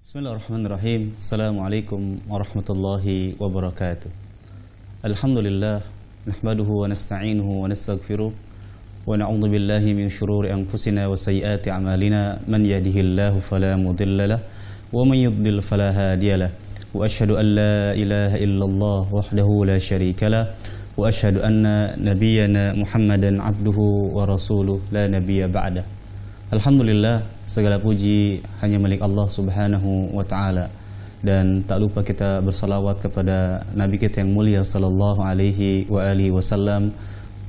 Bismillahirrahmanirrahim. Assalamualaikum warahmatullahi wabarakatuh. Alhamdulillah, nahmaduhu wa nasta'inuhu wa nastaghfiruh wa na'udzu billahi min shururi anfusina wa sayyiati a'malina. Man yahdihillahu fala mudilla lahu wa man yudlil fala hadiya lahu. Wa asyhadu an la ilaha illallah wahdahu la syarika lahu wa asyhadu anna nabiyyana Muhammadan abduhu wa rasuluh la nabiyya ba'da. Alhamdulillah, segala puji hanya milik Allah Subhanahu wa taala, dan tak lupa kita bersalawat kepada Nabi kita yang mulia sallallahu alaihi wa alihi wasallam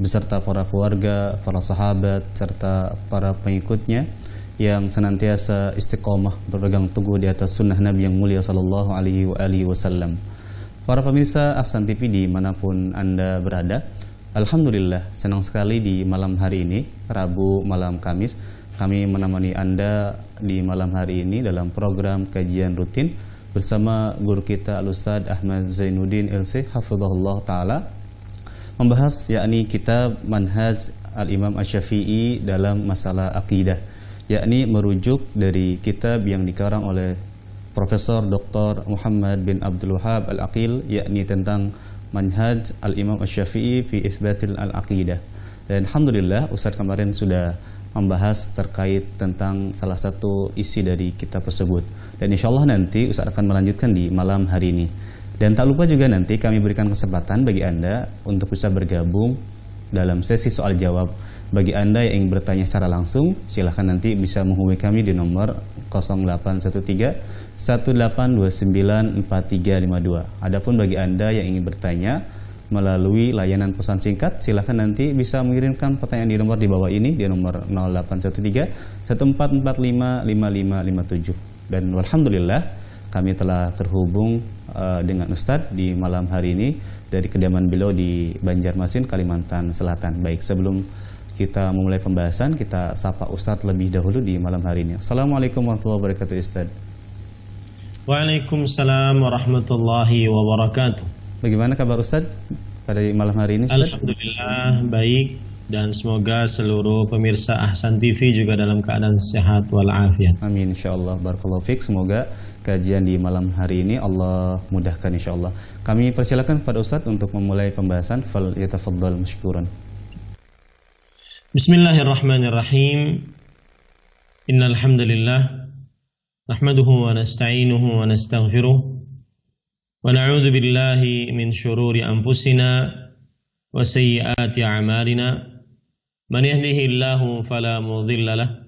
beserta para keluarga, para sahabat serta para pengikutnya yang senantiasa istiqomah berpegang teguh di atas sunnah Nabi yang mulia sallallahu alaihi wa alihi wasallam. Para pemirsa Ahsan TV dimanapun Anda berada, alhamdulillah senang sekali di malam hari ini, Rabu malam Kamis, kami menemani Anda di malam hari ini dalam program kajian rutin bersama guru kita Al-Ustadz Ahmad Zainuddin LC hafizahullah ta'ala, membahas yakni kitab Manhaj Al-Imam Asy-Syafi'i dalam masalah akidah, yakni merujuk dari kitab yang dikarang oleh Profesor Dr. Muhammad bin Abdul Wahhab Al-Aqil, yakni tentang Manhaj Al-Imam Asy-Syafi'i fi Itsbatil Al-Aqidah. Dan alhamdulillah Ustadz kemarin sudah membahas terkait tentang salah satu isi dari kitab tersebut, dan insyaallah nanti Ustaz akan melanjutkan di malam hari ini. Dan tak lupa juga nanti kami berikan kesempatan bagi Anda untuk bisa bergabung dalam sesi soal jawab. Bagi Anda yang ingin bertanya secara langsung, silahkan nanti bisa menghubungi kami di nomor 0813 1829 4352. Adapun bagi Anda yang ingin bertanya melalui layanan pesan singkat, silahkan nanti bisa mengirimkan pertanyaan di nomor di bawah ini, di nomor 0813 1445 5557. Dan alhamdulillah kami telah terhubung dengan Ustadz di malam hari ini dari kediaman beliau di Banjarmasin, Kalimantan Selatan. Baik, sebelum kita memulai pembahasan, kita sapa Ustadz lebih dahulu di malam hari ini. Assalamualaikum warahmatullahi wabarakatuh, Ustadz. Waalaikumsalam warahmatullahi wabarakatuh. Bagaimana kabar Ustadz pada malam hari ini, Ustadz? Alhamdulillah baik, dan semoga seluruh pemirsa Ahsan TV juga dalam keadaan sehat walafiat. Amin insyaallah. Barakallahu fiik. Semoga kajian di malam hari ini Allah mudahkan insyaallah. Kami persilakan kepada Ustadz untuk memulai pembahasan. Fal yatafaddal masykuran. Bismillahirrahmanirrahim. Innal hamdalillah nahmaduhu wa nasta'inuhu wa nastaghfiruh wa na'udzu billahi min shururi anfusina wa sayyiati a'malina. Man yahdihillahu fala mudilla lahu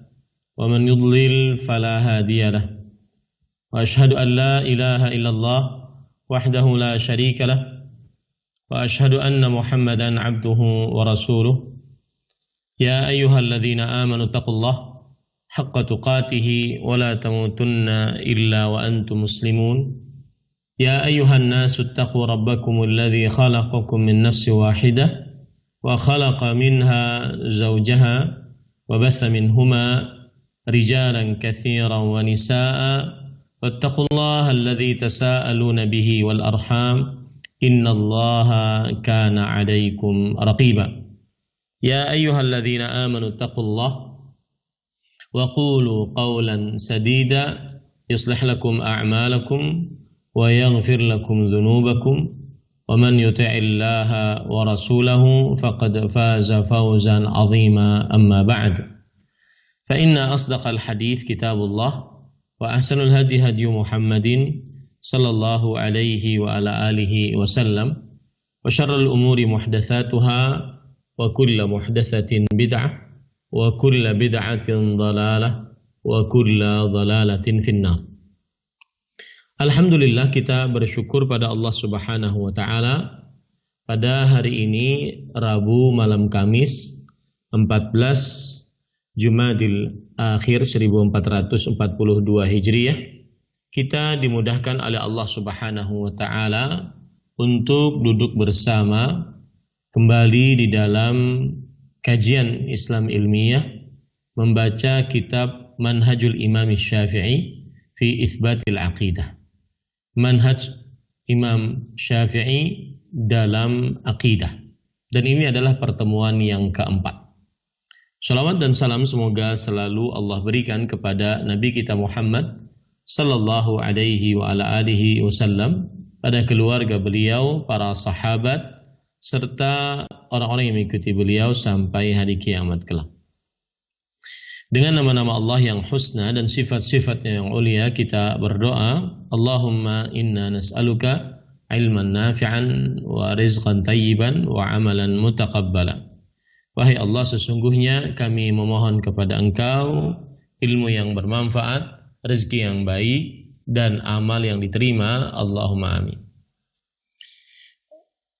wa man yudlil fala hadiya lahu. Wa ashhadu an la ilaha illallah wahdahu la syarika lahu wa ashhadu anna Muhammadan abduhu wa rasuluh. Ya ayyuhalladzina amanu taqullaha haqqa tuqatih wa la tamutunna illa wa antum muslimun. يا أيها الناس اتقوا ربكم الذي خلقكم من نفس واحدة وخلق منها زوجها وبث منهما رجالا كثيرا ونساء واتقوا الله الذي تساءلون به والأرحام إن الله كان عليكم رقيبا. يا أيها الذين آمنوا اتقوا الله وقولوا قولا سديدا يصلح لكم أعمالكم ويغفر لكم ذنوبكم ومن يطع الله ورسوله فقد فاز فوزا عظيما. أما بعد، فإن أصدق الحديث كتاب الله وأحسن الهدي هدي محمد صلى الله عليه وعلى آله وسلم وشر الأمور محدثاتها وكل محدثة بدعة وكل بدعة ضلالة وكل ضلالة في النار. Alhamdulillah, kita bersyukur pada Allah Subhanahu wa taala pada hari ini Rabu malam Kamis 14 Jumadil Akhir 1442 Hijriah, kita dimudahkan oleh Allah Subhanahu wa taala untuk duduk bersama kembali di dalam kajian Islam ilmiah, membaca kitab Manhajul Imam Syafi'i fi Itsbatil Aqidah. Manhaj Imam Syafi'i dalam akidah. Dan ini adalah pertemuan yang keempat. Salawat dan salam semoga selalu Allah berikan kepada Nabi kita Muhammad sallallahu alaihi wa ala alihi wasallam, pada keluarga beliau, para sahabat, serta orang-orang yang mengikuti beliau sampai hari kiamat kelak. Dengan nama-nama Allah yang husna dan sifat-sifatnya yang ulia, kita berdoa, Allahumma inna nas'aluka ilman nafi'an wa rizqan tayyiban wa amalan mutaqabbala. Wahai Allah, sesungguhnya kami memohon kepada Engkau ilmu yang bermanfaat, rezeki yang baik, dan amal yang diterima. Allahumma amin.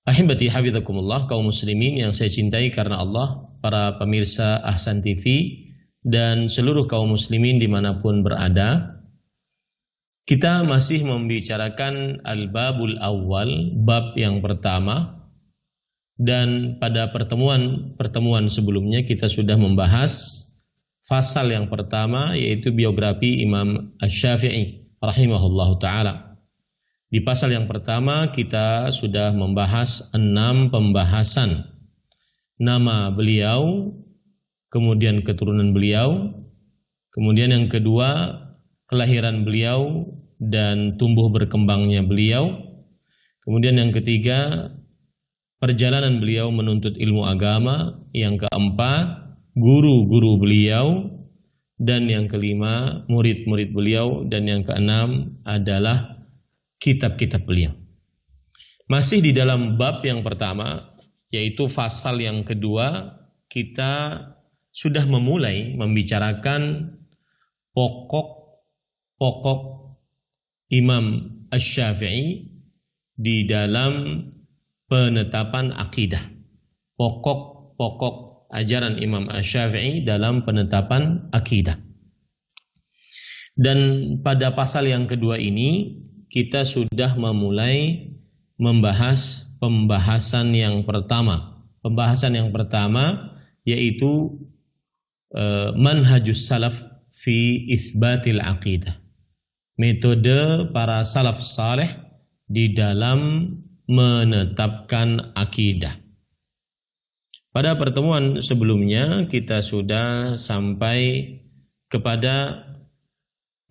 Ahibati hafizakumullah, kaum muslimin yang saya cintai karena Allah, para pemirsa Ahsan TV, dan seluruh kaum muslimin dimanapun berada, kita masih membicarakan al-babul awal, bab yang pertama, dan pada pertemuan sebelumnya kita sudah membahas fasal yang pertama, yaitu biografi Imam Asy-Syafi'i rahimahullahu ta'ala. Di pasal yang pertama kita sudah membahas 6 pembahasan: nama beliau, kemudian keturunan beliau, kemudian yang kedua kelahiran beliau dan tumbuh berkembangnya beliau, kemudian yang ketiga perjalanan beliau menuntut ilmu agama, yang keempat guru-guru beliau, dan yang kelima murid-murid beliau, dan yang keenam adalah kitab-kitab beliau. Masih di dalam bab yang pertama, yaitu fasal yang kedua, kita sudah memulai membicarakan pokok Imam Asy-Syafi'i di dalam penetapan akidah. Pokok ajaran Imam Asy-Syafi'i dalam penetapan akidah. Dan pada pasal yang kedua ini kita sudah memulai membahas pembahasan yang pertama. Pembahasan yang pertama yaitu manhajus salaf fi itsbatil aqidah. Metode para salaf saleh di dalam menetapkan akidah. Pada pertemuan sebelumnya kita sudah sampai kepada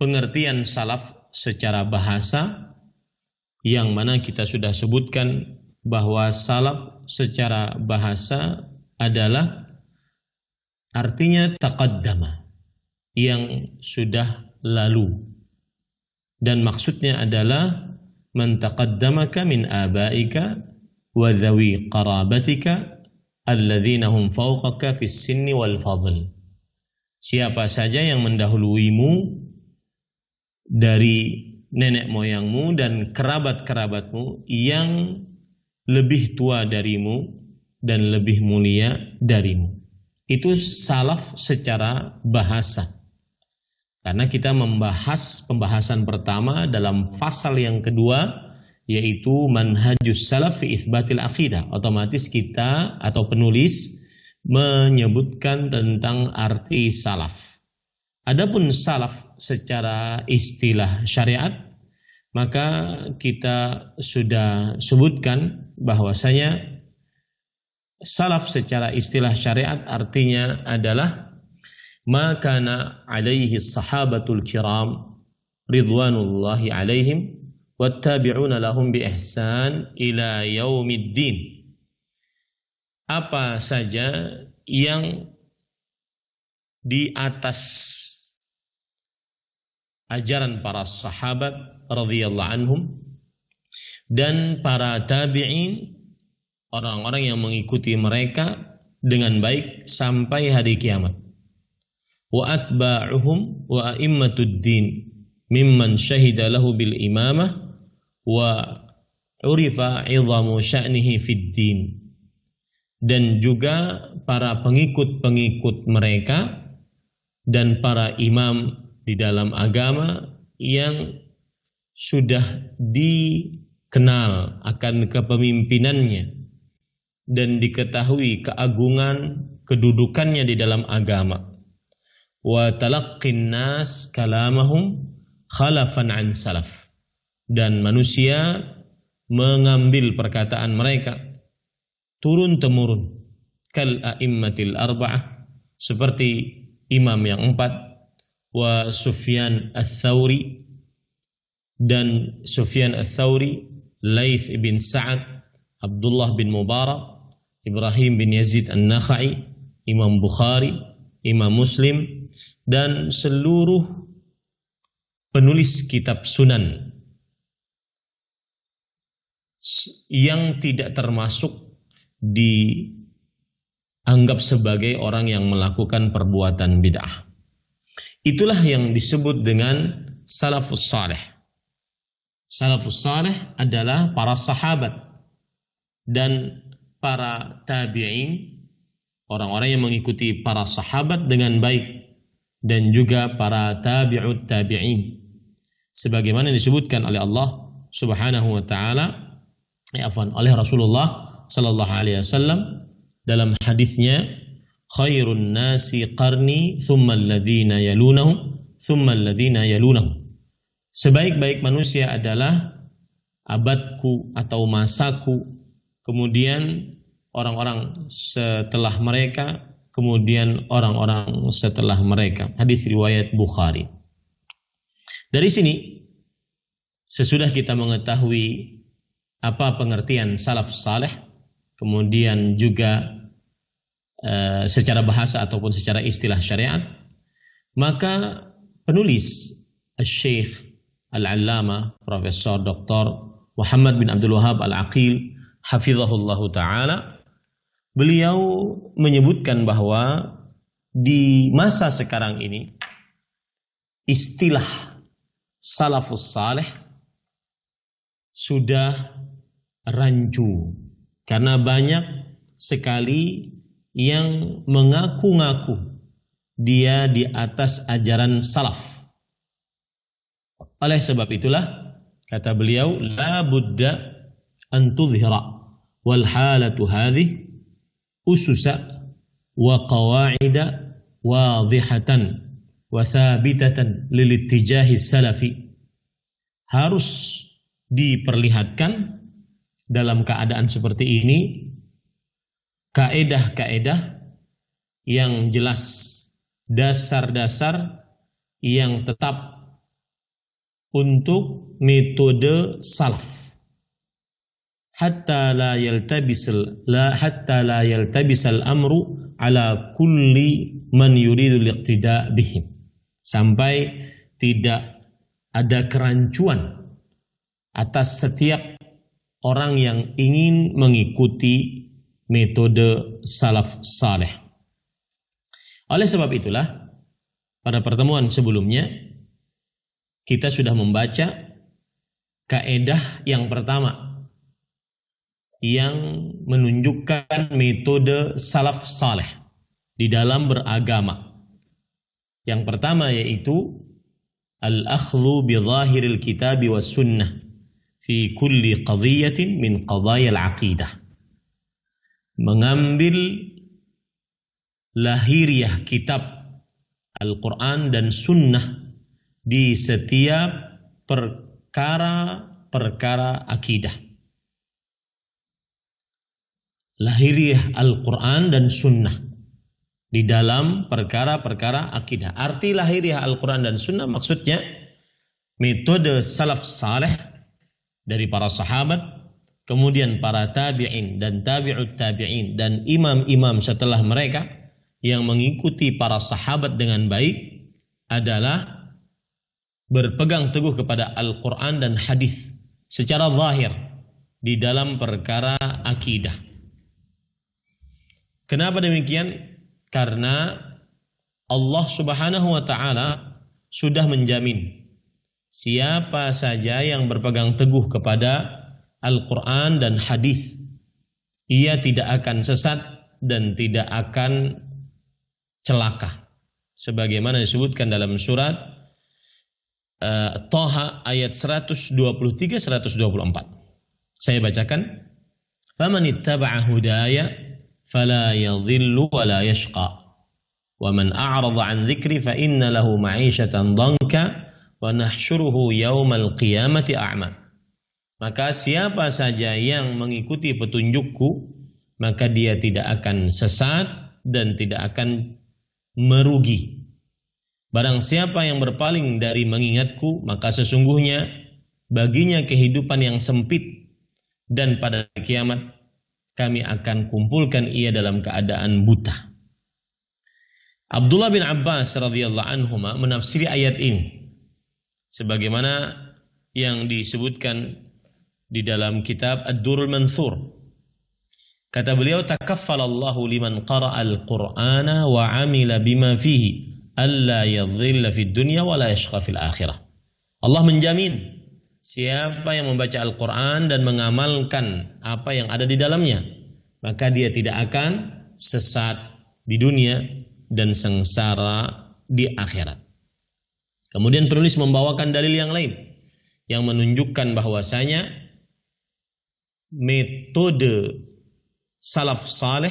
pengertian salaf secara bahasa, yang mana kita sudah sebutkan bahwa salaf secara bahasa adalah artinya taqaddama, yang sudah lalu, dan maksudnya adalah man taqaddamaka min abaika wa dhawi qarabatika alladzina hum fawqaka fis sinni wal fadl. Siapa saja yang mendahuluimu dari nenek moyangmu dan kerabat-kerabatmu yang lebih tua darimu dan lebih mulia darimu. Itu salaf secara bahasa. Karena kita membahas pembahasan pertama dalam fasal yang kedua, yaitu manhajus salaf fi itsbatil aqidah. Otomatis kita atau penulis menyebutkan tentang arti salaf. Adapun salaf secara istilah syariat, maka kita sudah sebutkan bahwasanya salaf secara istilah syariat artinya adalah ma kana alaihi sahabatul kiram ridwanullahi alaihim wattabi'una lahum bi ihsan ila yaumiddin. Apa saja yang di atas ajaran para sahabat radhiyallahu anhum dan para tabi'in, orang-orang yang mengikuti mereka dengan baik sampai hari kiamat. Wa atba'uhum wa a'immatud din mimman syahida lahu bil imamah wa urifa 'idhamu sya'nihi fid din. Dan juga para pengikut-pengikut mereka dan para imam di dalam agama yang sudah dikenal akan kepemimpinannya dan diketahui keagungan kedudukannya di dalam agama. Wa talaqqin nas kalamahum khalafan an salaf. Dan manusia mengambil perkataan mereka turun-temurun kal a'immatil arba'ah, seperti imam yang 4, wa Sufyan ats-Tsauri, dan Sufyan ats-Tsauri, Laits bin Sa'ad, Abdullah bin Mubarak, Ibrahim bin Yazid an-Nakhai, Imam Bukhari, Imam Muslim, dan seluruh penulis kitab sunan yang tidak termasuk dianggap sebagai orang yang melakukan perbuatan bid'ah. Itulah yang disebut dengan salafus saleh. Salafus saleh adalah para sahabat dan para tabi'in, orang-orang yang mengikuti para sahabat dengan baik, dan juga para tabi'ut tabi'in, sebagaimana disebutkan oleh Allah Subhanahu wa taala, oleh Rasulullah sallallahu alaihi wasallam dalam hadisnya, khairun nasi qarni thumma alladhina yalunahum thumma alladhina yalunahum. Sebaik-baik manusia adalah abadku atau masaku, kemudian orang-orang setelah mereka, kemudian orang-orang setelah mereka. Hadis riwayat Bukhari. Dari sini, sesudah kita mengetahui apa pengertian salaf saleh, kemudian juga secara bahasa ataupun secara istilah syariat, maka penulis Syekh Al-Allamah Profesor Dr. Muhammad bin Abdul Wahhab Al-Aqil hafizahullahu ta'ala, beliau menyebutkan bahwa di masa sekarang ini istilah salafus saleh sudah rancu karena banyak sekali yang mengaku-ngaku dia di atas ajaran salaf. Oleh sebab itulah kata beliau, la budda an tudhira wal halatu hadhi ususa wa qawa'ida wadhihatan wa thabitatan lil ittijahi salafi. Harus diperlihatkan dalam keadaan seperti ini kaedah-kaedah yang jelas, dasar-dasar yang tetap untuk metode salaf. Hatta la yaltabisal amru ala kulli man yuridu liqtida bihim. Sampai tidak ada kerancuan atas setiap orang yang ingin mengikuti metode salaf saleh. Oleh sebab itulah, pada pertemuan sebelumnya kita sudah membaca kaedah yang pertama yang menunjukkan metode salaf saleh di dalam beragama. Yang pertama yaitu al-akhdhu bi dhahiril kitabi was sunnah fi kulli qadhiyatin min qadaya al-aqidah. Mengambil lahiriah kitab Al-Quran dan sunnah di setiap perkara-perkara akidah. Lahiriah Al-Quran dan sunnah di dalam perkara-perkara akidah. Arti lahiriah Al-Quran dan sunnah maksudnya metode salaf saleh dari para sahabat, kemudian para tabi'in dan tabi'ut tabi'in dan imam-imam setelah mereka yang mengikuti para sahabat dengan baik adalah berpegang teguh kepada Al-Quran dan hadis secara zahir di dalam perkara akidah. Kenapa demikian? Karena Allah Subhanahu wa ta'ala sudah menjamin siapa saja yang berpegang teguh kepada Al-Quran dan hadis, ia tidak akan sesat dan tidak akan celaka. Sebagaimana disebutkan dalam surat Taha ayat 123-124. Saya bacakan. Faman ittaba'a hudaya fala yadhillu wa la yashqa wa man a'rada 'an dzikri fa inna lahu ma'isyatan dhanka wa nahsyuruhu yaumal qiyamati a'ma. Maka siapa saja yang mengikuti petunjukku, maka dia tidak akan sesat dan tidak akan merugi. Barang siapa yang berpaling dari mengingatku, maka sesungguhnya baginya kehidupan yang sempit, dan pada kiamat kami akan kumpulkan ia dalam keadaan buta. Abdullah bin Abbas radhiyallahu anhuma menafsiri ayat ini sebagaimana yang disebutkan di dalam kitab Ad-Durrul Manthur. Kata beliau, takaffalallahu liman qara'al Qur'ana wa 'amila bima fihi alla yadhilla fid dunya wa la yashqa fil akhirah. Allah menjamin siapa yang membaca Al-Quran dan mengamalkan apa yang ada di dalamnya, maka dia tidak akan sesat di dunia dan sengsara di akhirat. Kemudian penulis membawakan dalil yang lain yang menunjukkan bahwasanya metode salaf saleh,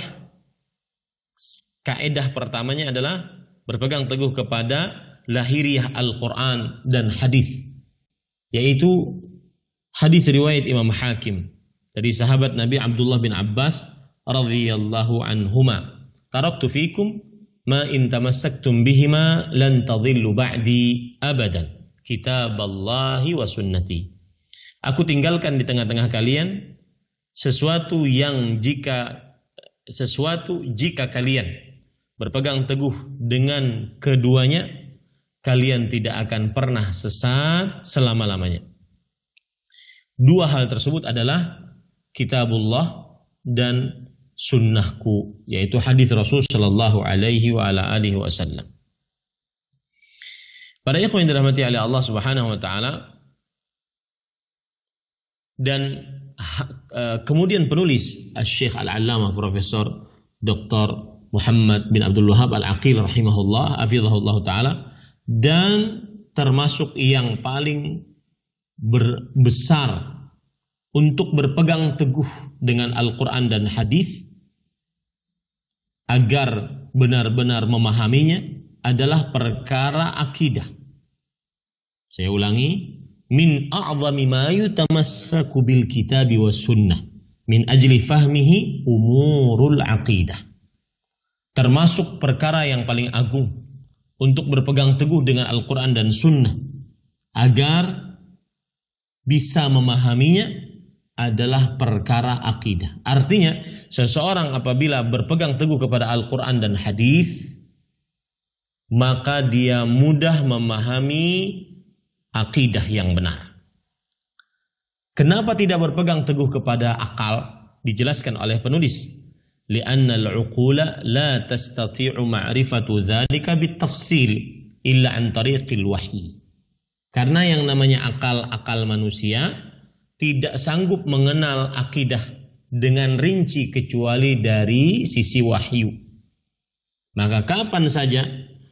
kaedah pertamanya adalah berpegang teguh kepada lahiriah Al-Quran dan hadis, yaitu hadis riwayat Imam Hakim dari sahabat Nabi Abdullah bin Abbas radhiyallahu anhuma, taraktu fikum ma in tamassaktum bihima lan tadhillu ba'di abadan, kitaballahi wa sunnati. Aku tinggalkan di tengah-tengah kalian sesuatu jika kalian berpegang teguh dengan keduanya, kalian tidak akan pernah sesat selama-lamanya. Dua hal tersebut adalah kitabullah dan sunnahku, yaitu hadis Rasul sallallahu alaihi wa ala alihi wasallam. Para ikhwan yang dirahmati oleh Allah Subhanahu wa taala, dan kemudian penulis Syekh Al-Allamah Profesor Dr. Muhammad bin Abdul Wahhab Al-Aqil rahimahullah hafizahullah taala, dan termasuk yang paling besar untuk berpegang teguh dengan Al-Quran dan hadis agar benar-benar memahaminya adalah perkara akidah. Saya ulangi, min a'zami ma yutamassaku bil kitabi was sunnah min ajli fahmihi umurul aqidah. Termasuk perkara yang paling agung untuk berpegang teguh dengan Al-Quran dan sunnah agar bisa memahaminya adalah perkara akidah. Artinya, seseorang apabila berpegang teguh kepada Al-Quran dan hadis, maka dia mudah memahami akidah yang benar. Kenapa tidak berpegang teguh kepada akal? Dijelaskan oleh penulis, li'anna al-uqula la tastati'u ma'rifatu dzalika bitafsil illa an tariqil wahyi. Karena yang namanya akal manusia tidak sanggup mengenal akidah dengan rinci kecuali dari sisi wahyu. Maka kapan saja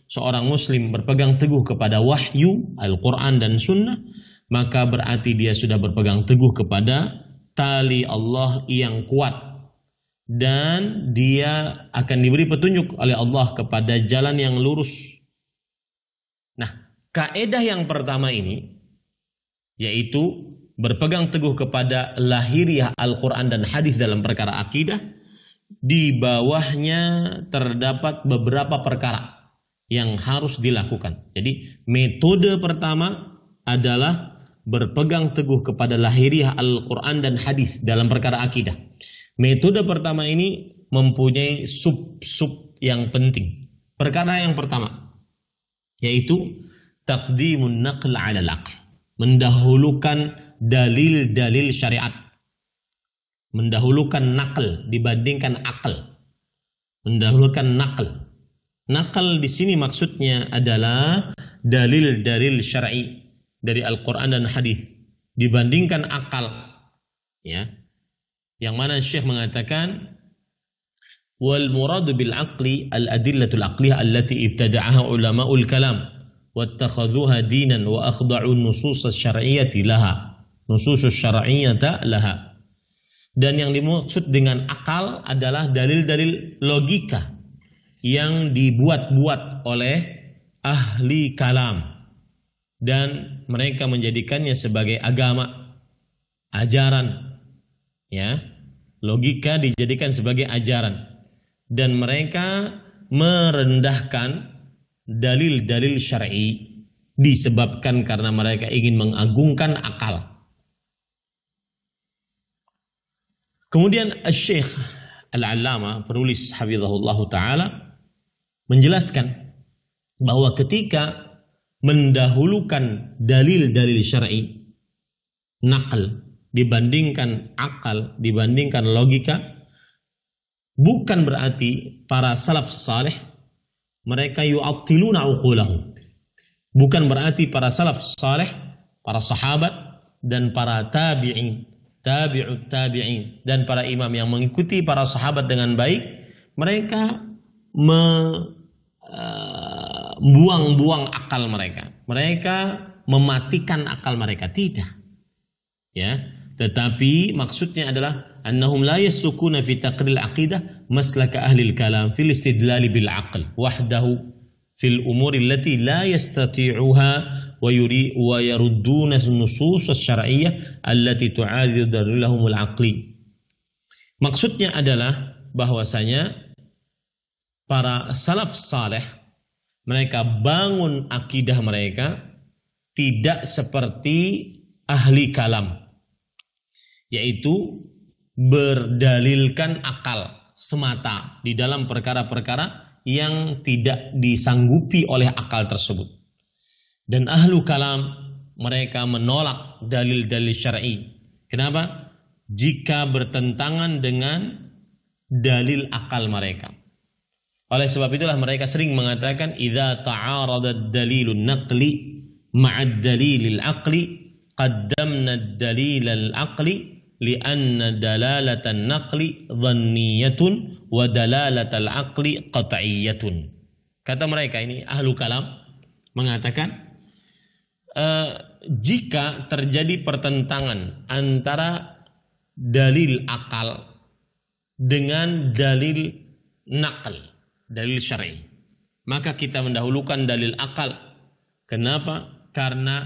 seorang muslim berpegang teguh kepada wahyu, Al-Quran dan sunnah, maka berarti dia sudah berpegang teguh kepada tali Allah yang kuat, dan dia akan diberi petunjuk oleh Allah kepada jalan yang lurus. Nah, kaedah yang pertama ini, yaitu berpegang teguh kepada lahiriah Al-Quran dan hadis dalam perkara akidah, di bawahnya terdapat beberapa perkara yang harus dilakukan. Jadi metode pertama adalah berpegang teguh kepada lahiriah Al-Quran dan hadis dalam perkara akidah. Metode pertama ini mempunyai sub-sub yang penting. Perkara yang pertama yaitu taqdimun naql 'ala al-aql, mendahulukan dalil-dalil syariat, mendahulukan nakal dibandingkan akal, mendahulukan nakal. Nakal di sini maksudnya adalah dalil-dalil syar'i dari Al-Quran dan hadis dibandingkan akal, ya. Yang mana Syekh mengatakan, wal muradu bil aqli al adillatul aqliyah allati ibtada'aha ulama'ul kalam wattakhadhuha dinan wa akhda'u nusus asy-syar'iyyati laha. Nususus syar'iyyata laha. Dan yang dimaksud dengan akal adalah dalil-dalil logika yang dibuat-buat oleh ahli kalam, dan mereka menjadikannya sebagai agama, ajaran, ya. Logika dijadikan sebagai ajaran, dan mereka merendahkan dalil-dalil syar'i disebabkan karena mereka ingin mengagungkan akal. Kemudian Syekh Al-Allamah, penulis hafizahullah ta'ala, menjelaskan bahwa ketika mendahulukan dalil-dalil syar'i, naql dibandingkan akal, dibandingkan logika, bukan berarti para salaf saleh mereka yu'attiluna uqulahum. Bukan berarti para salaf saleh, para sahabat dan para tabi'in, tabi'ut tabi'in dan para imam yang mengikuti para sahabat dengan baik, mereka buang-buang akal mereka. Mereka mematikan akal mereka. Tidak. Ya, tetapi maksudnya adalah annahum la yasukuna fi taqril aqidah maslaka ahli al-kalam fil istidlal bil aql wahdahu fil umur allati la yastati'uha wa yarudduna an-nusus asy-syar'iyyah allati tu'adidu dalilahum al-aqli. Maksudnya adalah bahwasanya para salaf saleh mereka bangun akidah mereka tidak seperti ahli kalam, yaitu berdalilkan akal semata di dalam perkara-perkara yang tidak disanggupi oleh akal tersebut. Dan ahlu kalam mereka menolak dalil-dalil syar'i. Kenapa? Jika bertentangan dengan dalil akal mereka. Oleh sebab itulah mereka sering mengatakan idza ta'arada ad-dalilun naqli ma'ad dalilil aqli qaddamna ad-dalilal aqli li'anna dalalatan naqli dhanniyatun wa dalalatal aqli qat'iyyatun. Kata mereka ini ahlu kalam mengatakan jika terjadi pertentangan antara dalil akal dengan dalil naql, dalil syar'i, maka kita mendahulukan dalil akal. Kenapa? Karena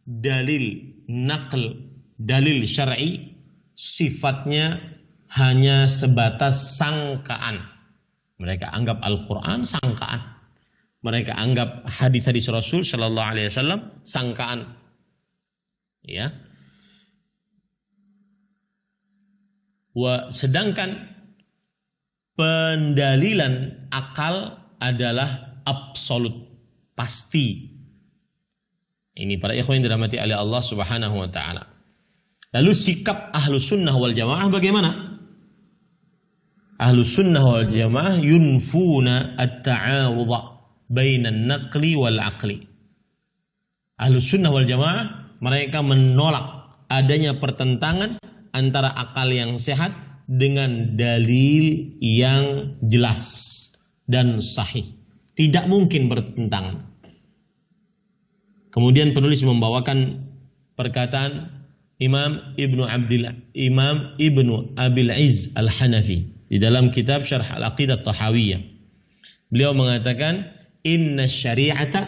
dalil naql, dalil syar'i sifatnya hanya sebatas sangkaan. Mereka anggap Al-Quran sangkaan. Mereka anggap hadis-hadis Rasul Sallallahu Alaihi Wasallam sangkaan. Ya. Sedangkan pendalilan akal adalah absolut, pasti. Ini para ikhwan yang dirahmati oleh Allah Subhanahu wa taala. Lalu sikap ahlu sunnah wal jamaah bagaimana? Ahlu sunnah wal jamaah yunfuna at-ta'awudha bainan naqli wal aqli. Ahlu sunnah wal jamaah mereka menolak adanya pertentangan antara akal yang sehat dengan dalil yang jelas dan sahih. Tidak mungkin bertentangan. Kemudian penulis membawakan perkataan Imam Ibnu Abil Izz Al-Hanafi di dalam kitab Syarh Al-Aqidah Tahawiyah. Beliau mengatakan inna syari'ata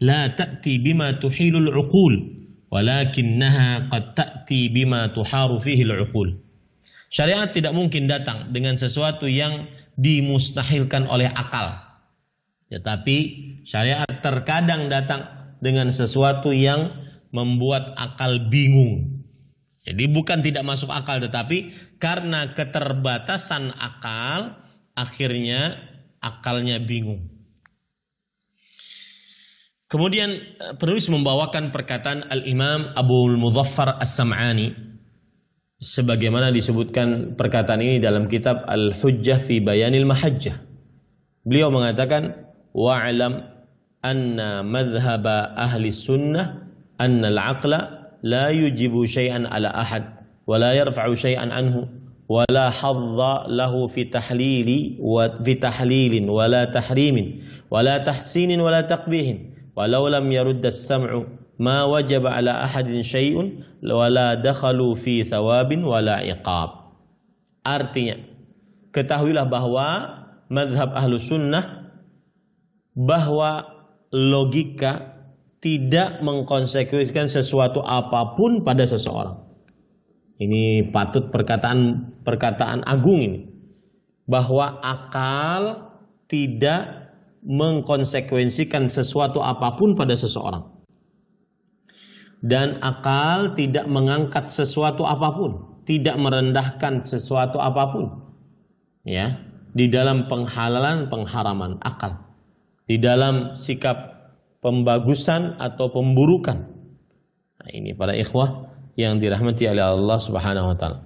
la ta'ti bima tuhilul uqul walakinnaha qad ta'ti bima tuharu fihi al-uqul. Syariat tidak mungkin datang dengan sesuatu yang dimustahilkan oleh akal. Tetapi syariat terkadang datang dengan sesuatu yang membuat akal bingung. Jadi bukan tidak masuk akal, tetapi karena keterbatasan akal, akhirnya akalnya bingung. Kemudian penulis membawakan perkataan Al-Imam Abul Mudhaffar As-Sam'ani, sebagaimana disebutkan perkataan ini dalam kitab Al-Hujjah fi Bayanil Mahajjah. Beliau mengatakan wa'alam anna madhhaba ahli sunnah anna al-aqla la yujibu syai'an ala ahad wa la yarfa'u syai'an anhu wa la hadza lahu fi tahlilin wa la tahrimin wa la tahsinin wa la taqbihin walau lam yurd as-sam'u ma wajaba ala ahadin syai'un wa la dakhalu fi thawabin wa la iqab. Artinya, ketahuilah bahwa madhab ahlu sunnah bahwa logika tidak mengkonsekuensikan sesuatu apapun pada seseorang. Ini patut perkataan agung ini. Bahwa akal tidak mengkonsekuensikan sesuatu apapun pada seseorang. Dan akal tidak mengangkat sesuatu apapun. tidak merendahkan sesuatu apapun, ya, di dalam penghalalan pengharaman akal, di dalam sikap pembagusan atau pemburukan. Nah, ini para ikhwah yang dirahmati oleh Allah Subhanahu wa taala.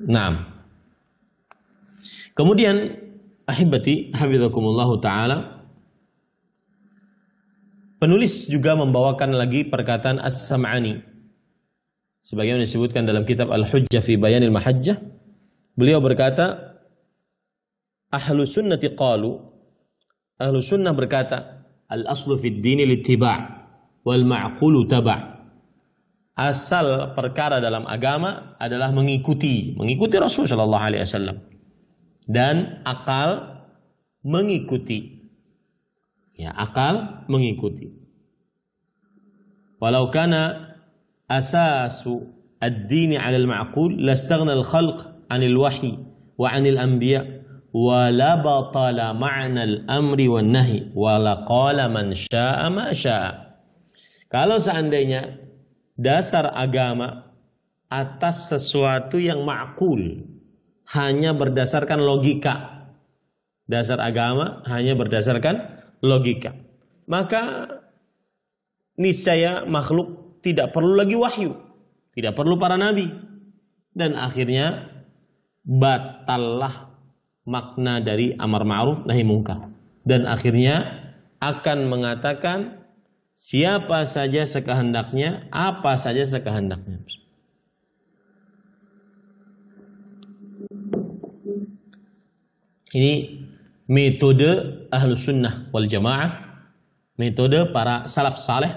Naam. Kemudian ahibati hafizakumullah taala, penulis juga membawakan lagi perkataan As-Sam'ani sebagaimana disebutkan dalam kitab Al-Hujjah fi Bayanil Mahajjah. Beliau berkata, ahlu sunnati qalu, ahlu sunnah berkata, al-aslu fid dini littiba' wal ma'qulu taba'. Asal perkara dalam agama adalah mengikuti Rasul sallallahu alaihi wasallam, dan akal mengikuti. Ya, akal mengikuti. Walau kana asasu ad-dini 'ala al-ma'qul lastaghna al-khalq 'anil wahyi wa 'anil anbiya wa la batala ma'na al-amri wan nahi wa la qala man syaa'a ma syaa'a. Kalau seandainya dasar agama atas sesuatu yang ma'qul, hanya berdasarkan logika, dasar agama hanya berdasarkan logika, maka niscaya makhluk tidak perlu lagi wahyu, tidak perlu para nabi, dan akhirnya batallah makna dari amar ma'ruf nahi mungkar, dan akhirnya akan mengatakan siapa saja sekehendaknya, apa saja sekehendaknya. Ini metode ahlu sunnah wal jamaah, metode para salaf saleh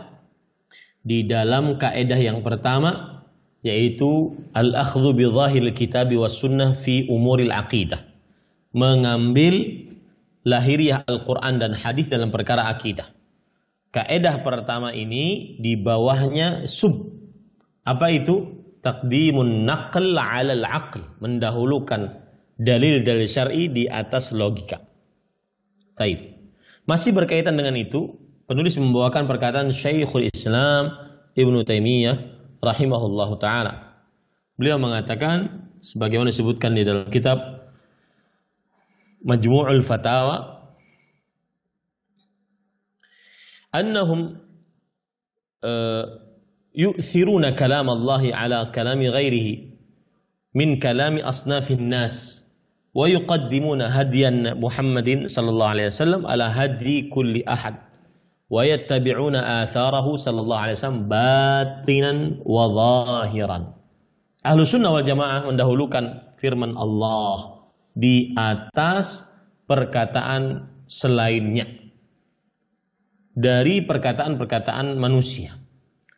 di dalam kaedah yang pertama, yaitu al-akhdhu bi dhahiril kitabi was sunnah fi umuril aqidah, mengambil lahiriah Al-Quran dan hadis dalam perkara akidah. Kaedah pertama ini di bawahnya sub. Apa itu? Taqdimun naql 'ala al-'aql, mendahulukan dalil-dalil syar'i di atas logika. Taib. Masih berkaitan dengan itu, penulis membawakan perkataan Syekhul Islam Ibnu Taimiyah rahimahullahu taala. Beliau mengatakan sebagaimana disebutkan di dalam kitab Majmu'ul Fatawa, annahum yu'thiruna kalam Allah ala kalami ghairihi min kalami asnafin nas wa yuqaddimuna hadiyan Muhammadin sallallahu alaihi wasallam ala hadi kulli ahad wa yattabi'una atharahu sallallahu alaihi wasallam batinan wa zahiran. Ahlu sunnah wal jamaah mendahulukan firman Allah di atas perkataan selainnya dari perkataan-perkataan manusia,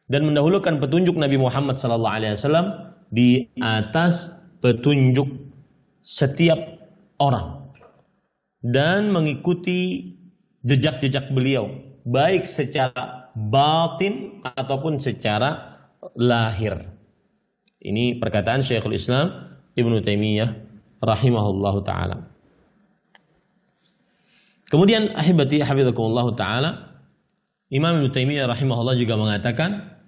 dan mendahulukan petunjuk Nabi Muhammad sallallahu alaihi wasallam di atas petunjuk setiap orang, dan mengikuti jejak-jejak beliau baik secara batin ataupun secara lahir. Ini perkataan Syekhul Islam Ibnu Taimiyah rahimahullahu taala. Kemudian ahibati hafizakumullah taala, Imam Ibnu Taimiyah rahimahullah juga mengatakan,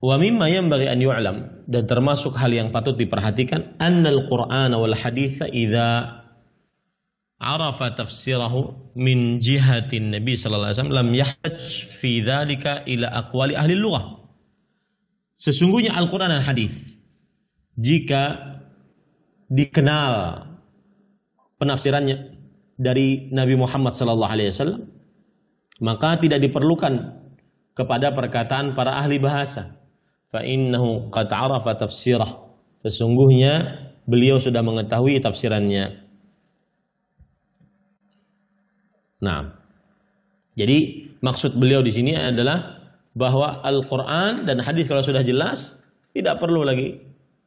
wa mimma yanbaghi an yu'lam, dan termasuk hal yang patut diperhatikan, annal Qur'ana wal haditsa idza arafa tafsirahu min jihatin Nabi sallallahu alaihi wasallam lam yahtaj fi dzalika ila aqwali ahli lughah. Sesungguhnya Al-Qur'an dan hadis, jika dikenal penafsirannya dari Nabi Muhammad sallallahu alaihi wasallam, maka tidak diperlukan kepada perkataan para ahli bahasa. Fa innahu qad arafa tafsirah. Sesungguhnya beliau sudah mengetahui tafsirannya. Nah, jadi maksud beliau di sini adalah bahwa Al-Quran dan hadis kalau sudah jelas, tidak perlu lagi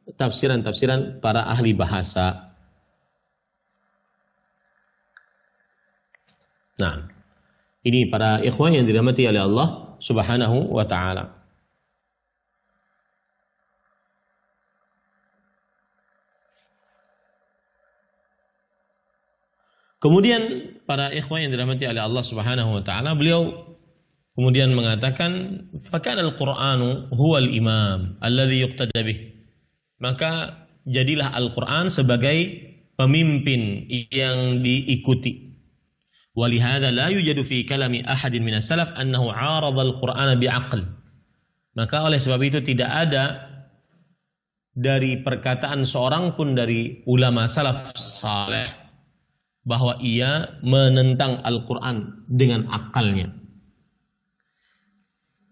tafsiran-tafsiran para ahli bahasa. Nah, ini para ikhwan yang dirahmati oleh Allah Subhanahu wa taala. Kemudian para ikhwan yang dirahmati oleh Allah Subhanahu wa taala, beliau kemudian mengatakan fakana al-Qur'anu huwal imam alladhi yuqtada bih. Maka jadilah Al-Qur'an sebagai pemimpin yang diikuti. Walihada la yujadu fi kalami ahadin minas salaf annahu 'arada al-Qur'ana bi'aql. Maka oleh sebab itu tidak ada dari perkataan seorang pun dari ulama salaf saleh bahwa ia menentang Al-Qur'an dengan akalnya,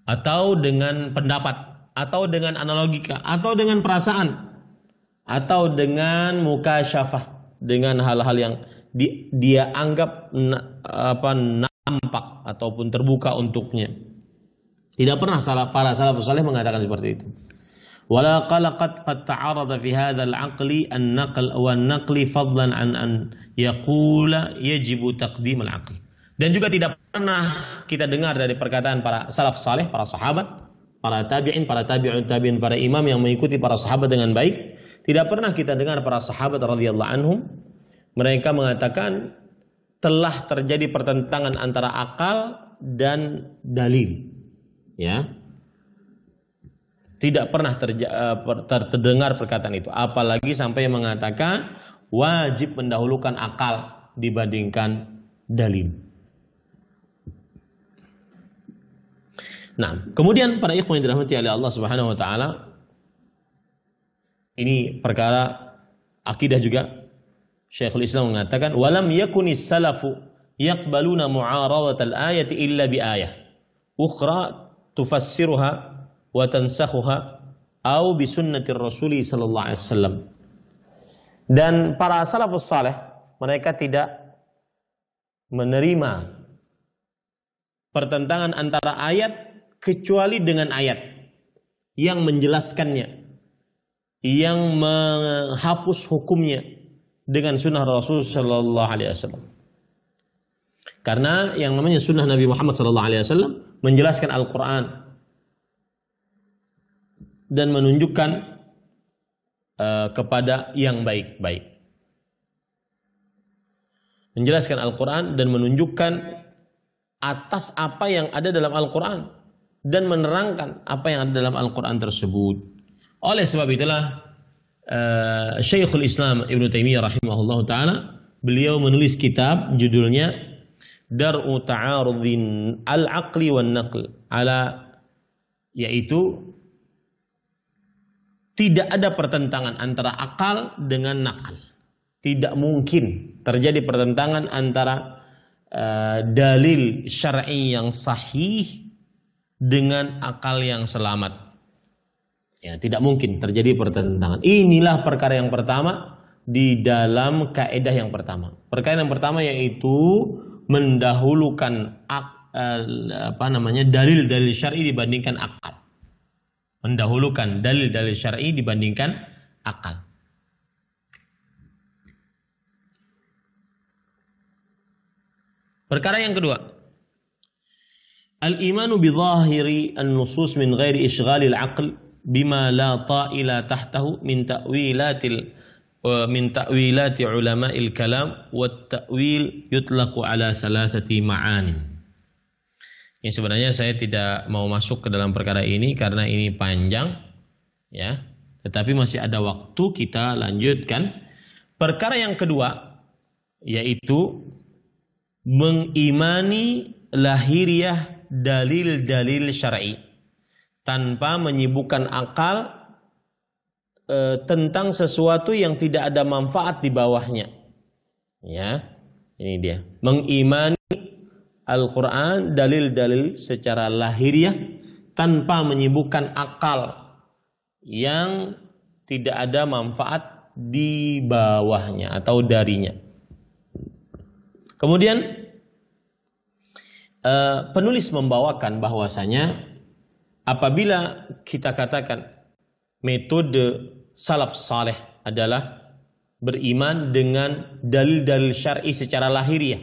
atau dengan pendapat, atau dengan analogika, atau dengan perasaan, atau dengan mukasyafah, dengan hal-hal yang dia anggap nampak ataupun terbuka untuknya. Tidak pernah para salafus saleh mengatakan seperti itu. Wala qala qad ta'arada fi hadzal aqli an-naql wa an-naqli fadlan an yaqula yajibu taqdim al-aql. Dan juga tidak pernah kita dengar dari perkataan para salaf saleh, para sahabat, para tabi'in, para tabi'un tabi'in, para imam yang mengikuti para sahabat dengan baik, tidak pernah kita dengar para sahabat radhiyallahu anhum mereka mengatakan telah terjadi pertentangan antara akal dan dalil. Ya. Tidak pernah terdengar perkataan itu, apalagi sampai mengatakan wajib mendahulukan akal dibandingkan dalil. Nah, kemudian para ikhwan yang dirahmati oleh Allah Subhanahu wa taala, ini perkara akidah juga. Syekhul Islam mengatakan walam yakunis salafu yaqbaluna mu'aradat al-ayati illa bi ayah ukhra tufassiruha wa tansakhuha au bi sunnatir rasuli sallallahu alaihi wasallam. Dan para salafus saleh mereka tidak menerima pertentangan antara ayat kecuali dengan ayat yang menjelaskannya, yang menghapus hukumnya dengan sunnah Rasul sallallahu alaihi wasallam. Karena yang namanya sunnah Nabi Muhammad sallallahu alaihi wasallam menjelaskan Al-Qur'an dan menunjukkan kepada yang baik-baik. Menjelaskan Al-Quran dan menunjukkan atas apa yang ada dalam Al-Quran dan menerangkan apa yang ada dalam Al-Quran tersebut. Oleh sebab itulah Syekhul Islam Ibnu Taimiyah rahimahullah ta'ala, beliau menulis kitab judulnya Dar'u Ta'arudin Al-Aqli wan Naql, yaitu tidak ada pertentangan antara akal dengan nakal. Tidak mungkin terjadi pertentangan antara dalil syar'i yang sahih dengan akal yang selamat. Ya, tidak mungkin terjadi pertentangan. Inilah perkara yang pertama di dalam kaidah yang pertama. Perkara yang pertama yaitu mendahulukan dalil-dalil syar'i dibandingkan akal. Mendahulukan dalil-dalil syar'i dibandingkan akal. Perkara yang kedua, al-imanu bi dhahiri an-nusus min ghairi ishghali al-aql bima la ta'ila tahtahu min ta'wilati ulama'il kalam wa at-ta'wil yutlaqu ala thalathati ma'anin. Yang sebenarnya saya tidak mau masuk ke dalam perkara ini karena ini panjang, ya. Tetapi masih ada waktu, kita lanjutkan. Perkara yang kedua yaitu mengimani lahiriah dalil-dalil syar'i tanpa menyibukkan akal tentang sesuatu yang tidak ada manfaat di bawahnya. Ya, ini dia. Mengimani Al-Quran, dalil-dalil secara lahiriah tanpa menyibukkan akal yang tidak ada manfaat di bawahnya atau darinya. Kemudian penulis membawakan bahwasanya apabila kita katakan metode salaf saleh adalah beriman dengan dalil-dalil syar'i secara lahiriah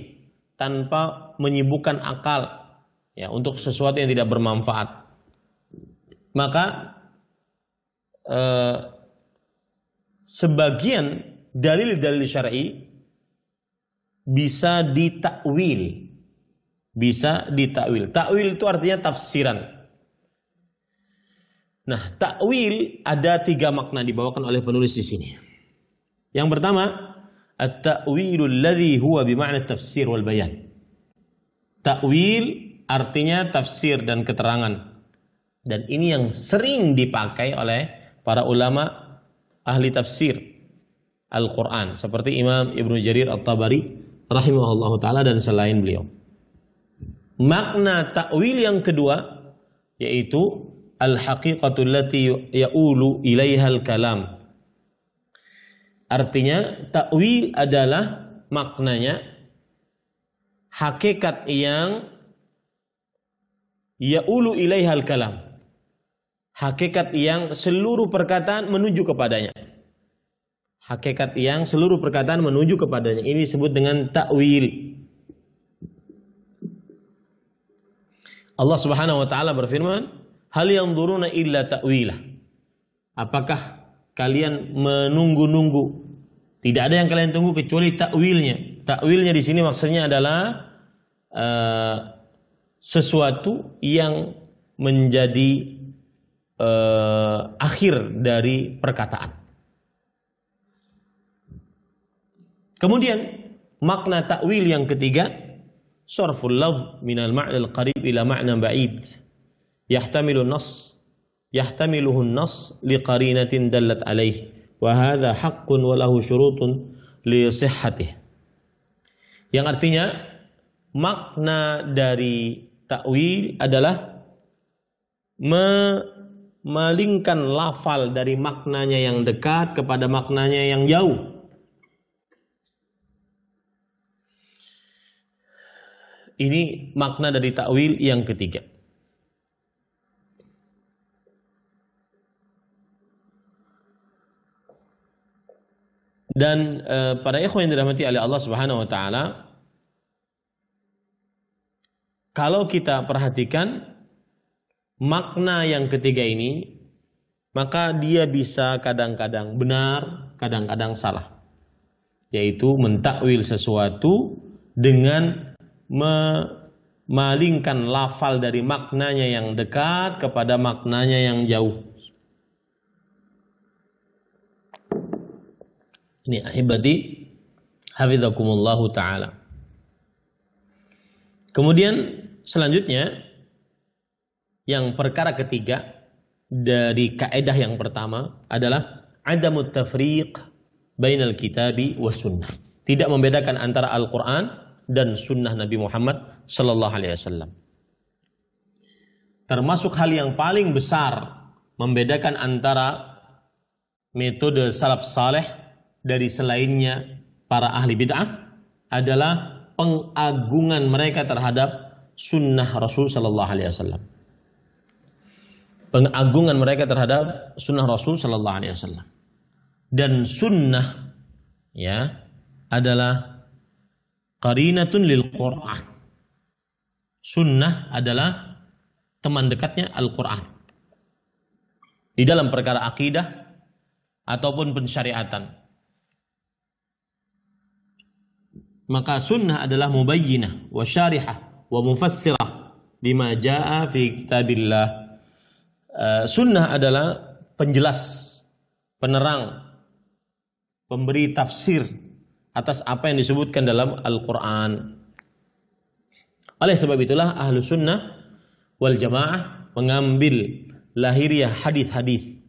tanpa menyibukkan akal ya untuk sesuatu yang tidak bermanfaat, maka sebagian dalil-dalil syar'i bisa ditakwil bisa ditakwil. Takwil itu artinya tafsiran. Nah, takwil ada 3 makna dibawakan oleh penulis di sini. Yang pertama, at-ta'wilul ladzi huwa bima'na tafsir wal bayan. Takwil artinya tafsir dan keterangan. Dan ini yang sering dipakai oleh para ulama ahli tafsir Al-Quran. Seperti Imam Ibnu Jarir At-Tabari rahimahullah ta'ala dan selain beliau. Makna ta'wil yang kedua yaitu al-haqiqatul lati ya'ulu ilaihal kalam. Artinya ta'wil adalah maknanya hakikat yang ya'ulu ilaihal kalam. Hakikat yang seluruh perkataan menuju kepadanya. Hakikat yang seluruh perkataan menuju kepadanya. Ini disebut dengan ta'wil. Allah Subhanahu wa taala berfirman, "Hal yanzuruna illa ta'wilah." Apakah kalian menunggu-nunggu? Tidak ada yang kalian tunggu kecuali ta'wilnya. Ta'wilnya di sini maksudnya adalah sesuatu yang menjadi akhir dari perkataan. Kemudian makna ta'wil yang ketiga, sarful lafz minal ma'na al-qarib ila ma'na ba'id. Yahtamiluhu an-nass liqarinatin dallat alaih. Wa hadha haqqun wa lahu syurutun li sihhatih. Yang artinya makna dari ta'wil adalah memalingkan lafal dari maknanya yang dekat kepada maknanya yang jauh. Ini makna dari ta'wil yang ketiga. Dan para ikhwan yang dirahmati oleh Allah Subhanahu wa taala, kalau kita perhatikan makna yang ketiga ini, maka dia bisa kadang-kadang benar, kadang-kadang salah. Yaitu mentakwil sesuatu dengan memalingkan lafal dari maknanya yang dekat kepada maknanya yang jauh. Ini ahibati hafizakumullahu ta'ala. Kemudian selanjutnya yang perkara ketiga dari kaidah yang pertama adalah adamut tafriq bainal kitabi was sunnah. Tidak membedakan antara Al-Quran dan sunnah Nabi Muhammad sallallahu alaihi wasallam. Termasuk hal yang paling besar membedakan antara metode salaf saleh dari selainnya para ahli bid'ah adalah pengagungan mereka terhadap sunnah Rasul sallallahu alaihi wasallam. Pengagungan mereka terhadap sunnah Rasul sallallahu alaihi wasallam. Dan sunnah ya adalah qarinatun lil Qur'an. Sunnah adalah teman dekatnya Al-Qur'an. Di dalam perkara akidah ataupun pensyariatan. Maka sunnah adalah mubayyinah wa syarihah wa mufassirah lima jaa fi kitabillah. Sunnah adalah penjelas, penerang, pemberi tafsir atas apa yang disebutkan dalam Al-Quran. Oleh sebab itulah ahlu sunnah wal jamaah mengambil lahiriah hadis-hadis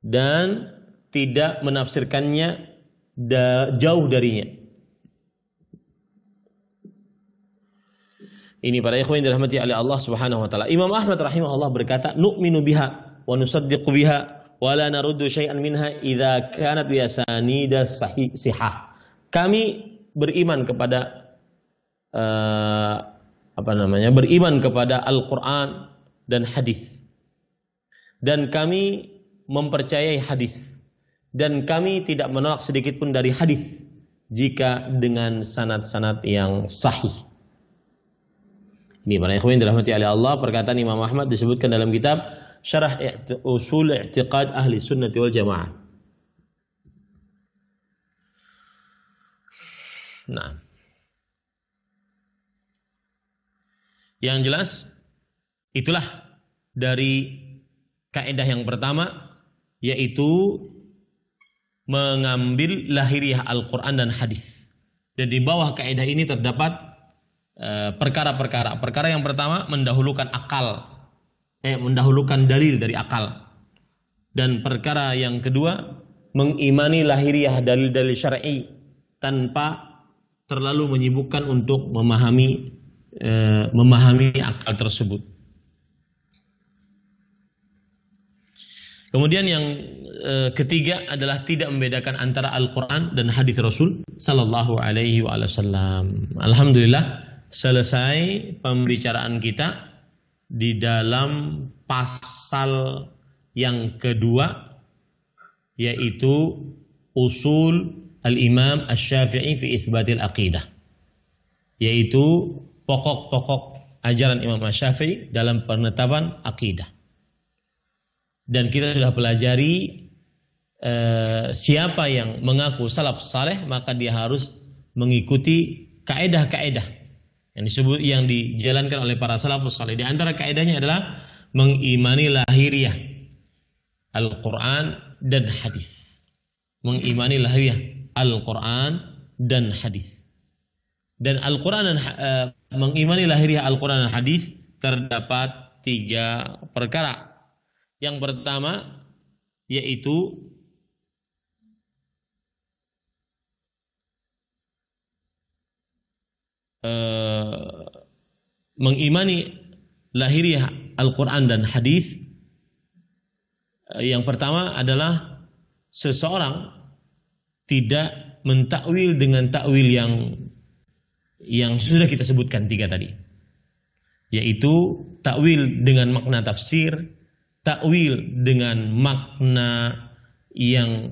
dan tidak menafsirkannya jauh darinya. Ini para ikhwan yang dirahmati oleh Allah Subhanahu wa taala. Imam Ahmad rahimahullah berkata, "Nu'minu biha wa nusaddiqu biha wa la naruddu syai'an minha idza kanat bi asanida sahihah." Kami beriman kepada beriman kepada Al-Qur'an dan hadis. Dan kami mempercayai hadis. Dan kami tidak menolak sedikit pun dari hadis jika dengan sanad-sanad yang sahih. Ini para ikhwan yang dirahmati oleh Allah, perkataan Imam Ahmad disebutkan dalam kitab Syarah Usul I'tiqad Ahli Sunnati wal Jamaah. Nah, Yang jelas itulah dari kaidah yang pertama, yaitu mengambil lahiriah Al-Quran dan hadis. Dan di bawah kaidah ini terdapat perkara-perkara. Perkara yang pertama mendahulukan akal, mendahulukan dalil dari akal. Dan perkara yang kedua mengimani lahiriah dalil-dalil syar'i tanpa terlalu menyibukkan untuk memahami akal tersebut. Kemudian yang ketiga adalah tidak membedakan antara Al-Quran dan hadis Rasul Sallallahu Alaihi Wasallam. Alhamdulillah, selesai pembicaraan kita di dalam pasal yang kedua, yaitu usul al-Imam Asy-Syafi'i fi itsbatil aqidah, yaitu pokok-pokok ajaran Imam Asy-Syafi'i dalam penetapan akidah. Dan kita sudah pelajari siapa yang mengaku salaf saleh, maka dia harus mengikuti kaedah-kaedah yang dijalankan oleh para salafus saleh. Di antara kaedahnya adalah mengimani lahiriah Al-Quran dan hadis. Mengimani lahiriah Al-Quran dan hadis. Dan Al-Quran dan mengimani lahiriah Al-Quran dan hadis terdapat 3 perkara. Yang pertama yaitu mengimani lahiriah Al-Quran dan hadis. Yang pertama adalah seseorang tidak mentakwil dengan takwil yang sudah kita sebutkan 3 tadi, yaitu takwil dengan makna tafsir, takwil dengan makna yang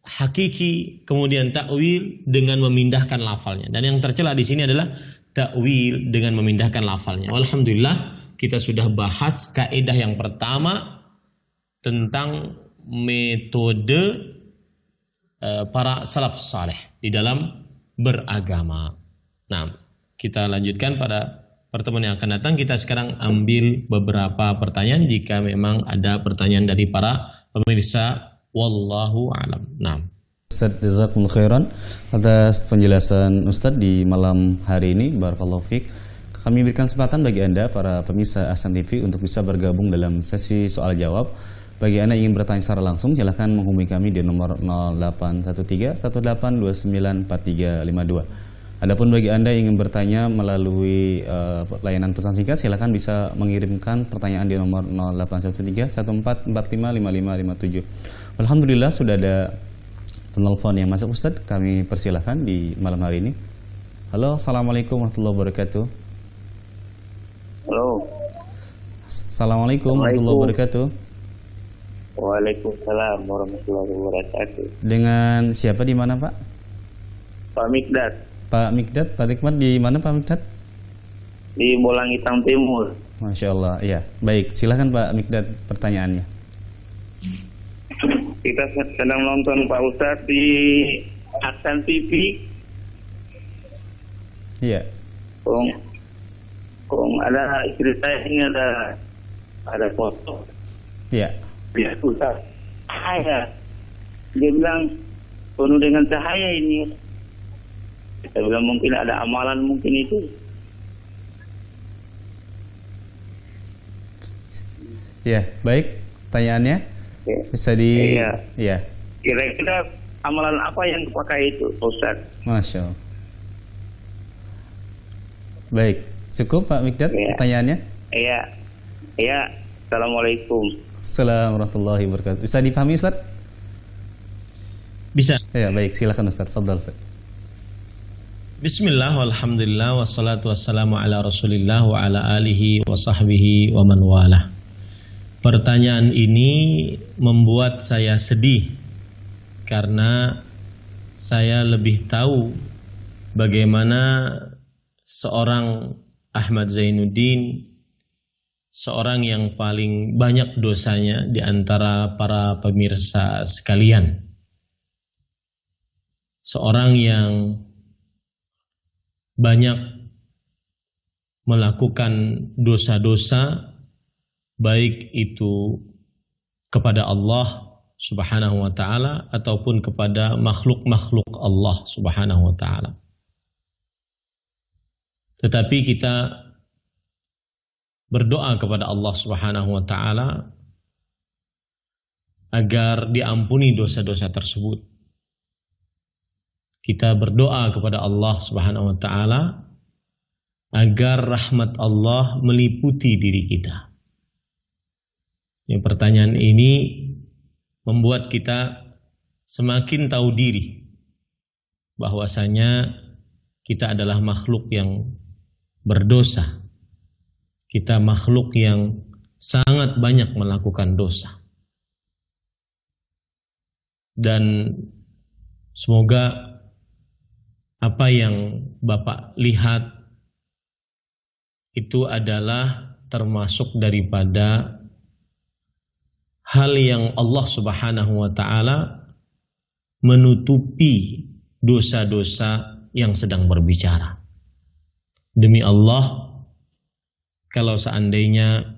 hakiki, kemudian takwil dengan memindahkan lafalnya. Dan yang tercela di sini adalah takwil dengan memindahkan lafalnya. Alhamdulillah, kita sudah bahas kaidah yang pertama tentang metode para salaf saleh di dalam beragama. Nah, kita lanjutkan pada pertemuan yang akan datang. Kita sekarang ambil beberapa pertanyaan jika memang ada pertanyaan dari para pemirsa. Wallahu a'lam. Nah, Ustaz, jazakumullah khairan atas penjelasan Ustaz di malam hari ini. Barakallahu fiik. Kami berikan kesempatan bagi Anda para pemirsa Ahsan TV untuk bisa bergabung dalam sesi soal jawab. Bagi Anda yang ingin bertanya secara langsung, silahkan menghubungi kami di nomor 0813 18294352. Adapun bagi Anda yang ingin bertanya melalui layanan pesan singkat, silakan bisa mengirimkan pertanyaan di nomor 0813 14455557. Alhamdulillah sudah ada penelpon yang masuk, Ustaz. Kami persilahkan di malam hari ini. Halo, assalamualaikum warahmatullahi wabarakatuh. Halo. Assalamualaikum warahmatullahi wabarakatuh. Waalaikumsalam warahmatullahi wabarakatuh. Dengan siapa di mana, Pak? Pak Mikdad. Pak Mikdad, Pak Hikmat di mana, Pak Mikdad? Di Bolang Hitam Timur. Masya Allah, ya. Baik, silakan Pak Mikdad pertanyaannya. Kita sedang nonton Pak Ustadz di Ahsan TV. Iya. Kong ada istri saya ini ada foto. Iya. Ya Ustadz. Cahaya. Dia bilang penuh dengan cahaya ini. Kita bilang mungkin ada amalan mungkin itu. Ya, baik. Pertanyaannya bisa di. Iya. Kira-kira amalan apa yang dipakai itu, Ustaz? Masya Allah. Baik, cukup Pak Mikdad pertanyaannya? Iya. Iya. Assalamualaikum. Assalamualaikum warahmatullahi wabarakatuh. Bisa dipahami, Ustaz? bisa. Ya, baik. Silakan Ustaz. Fadhal, Ustaz. Bismillah, walhamdulillah, wassalatu wassalamu ala rasulillah wa ala alihi wa sahbihi wa man walah. Pertanyaan ini membuat saya sedih karena saya lebih tahu bagaimana seorang Ahmad Zainuddin, seorang yang paling banyak dosanya di antara para pemirsa sekalian. Seorang yang banyak melakukan dosa-dosa, baik itu kepada Allah Subhanahu wa ta'ala ataupun kepada makhluk-makhluk Allah Subhanahu wa ta'ala. Tetapi kita berdoa kepada Allah Subhanahu wa ta'ala agar diampuni dosa-dosa tersebut. Kita berdoa kepada Allah Subhanahu wa ta'ala agar rahmat Allah meliputi diri kita. Pertanyaan ini membuat kita semakin tahu diri bahwasanya kita adalah makhluk yang berdosa. Kita makhluk yang sangat banyak melakukan dosa. Dan semoga apa yang Bapak lihat itu adalah termasuk daripada hal yang Allah Subhanahu wa ta'ala menutupi dosa-dosa yang sedang berbicara. Demi Allah, kalau seandainya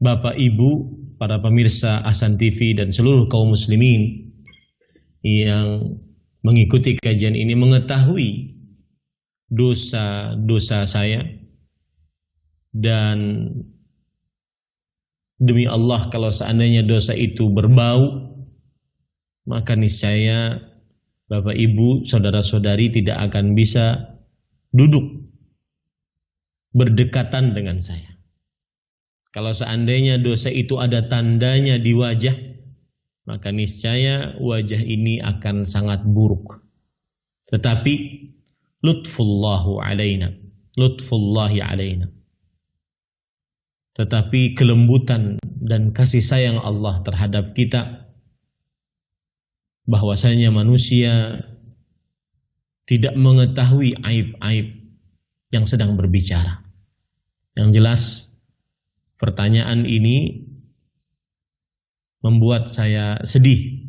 Bapak Ibu, para pemirsa Ahsan TV dan seluruh kaum muslimin yang mengikuti kajian ini mengetahui dosa-dosa saya, dan demi Allah kalau seandainya dosa itu berbau, maka niscaya Bapak Ibu, saudara-saudari tidak akan bisa duduk berdekatan dengan saya. Kalau seandainya dosa itu ada tandanya di wajah, maka niscaya wajah ini akan sangat buruk. Tetapi lutfullahi alaina. Tetapi kelembutan dan kasih sayang Allah terhadap kita, bahwasanya manusia tidak mengetahui aib-aib yang sedang berbicara. Yang jelas, pertanyaan ini membuat saya sedih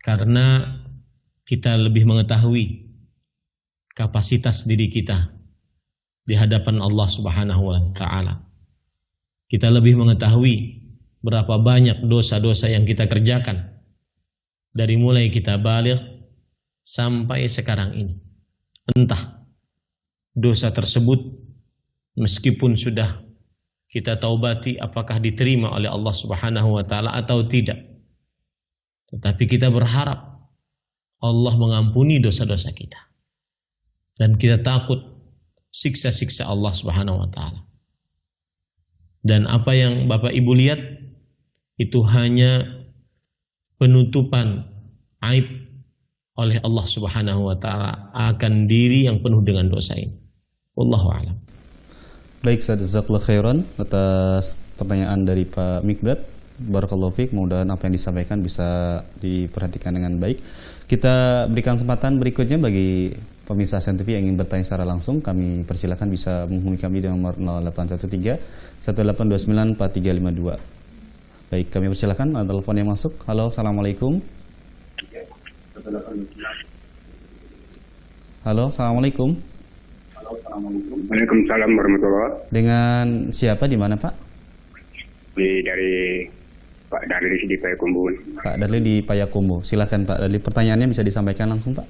karena kita lebih mengetahui kapasitas diri kita di hadapan Allah Subhanahu wa ta'ala. Kita lebih mengetahui berapa banyak dosa-dosa yang kita kerjakan dari mulai kita baligh sampai sekarang ini. Entah dosa tersebut meskipun sudah kita taubati, apakah diterima oleh Allah Subhanahu wa ta'ala atau tidak. Tetapi kita berharap Allah mengampuni dosa-dosa kita. Dan kita takut siksa-siksa Allah Subhanahu wa ta'ala. Dan apa yang Bapak Ibu lihat itu hanya penutupan aib oleh Allah Subhanahu wa ta'ala akan diri yang penuh dengan dosa ini. Wallahu a'lam. Baik, jazakallahu khairan atas pertanyaan dari Pak Mikdad. Barakallahu fiik, mudah-mudahan apa yang disampaikan bisa diperhatikan dengan baik. Kita berikan kesempatan berikutnya bagi pemirsa Ahsan TV yang ingin bertanya secara langsung. Kami persilakan bisa menghubungi kami di nomor 0813 1829 4352. Baik, kami persilakan ada telepon yang masuk. Halo, assalamualaikum. Halo, assalamualaikum. Waalaikumsalam warahmatullahi. Dengan siapa, di mana Pak? Dari Pak Darli di Payakumbuh. Pak Darli di Payakumbuh. Silakan Pak Darli, pertanyaannya bisa disampaikan langsung Pak.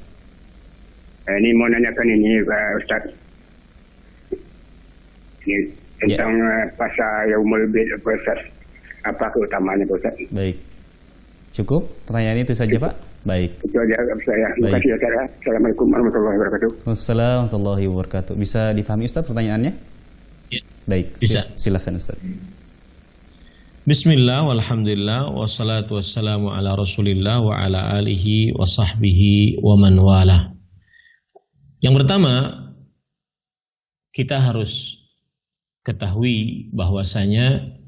Ini mau nanyakan ini Pak Ustaz. Ini tentang pasal Yaumul Bid Pak Ustaz. Apa keutamanya Pak Ustaz? Baik. Cukup? Pertanyaan itu saja Pak? Baik. Itu aja saya. Terima kasih ya. Assalamualaikum warahmatullahi wabarakatuh. Wassalamualaikum warahmatullahi wabarakatuh. Bisa dipahami Ustaz pertanyaannya? Ya. Baik. Bisa. Silakan Ustaz. Bismillah, walhamdulillah, wassalatu wassalamu ala rasulillah wa ala alihi wa sahbihi wa man wala. Yang pertama, kita harus ketahui bahwasanya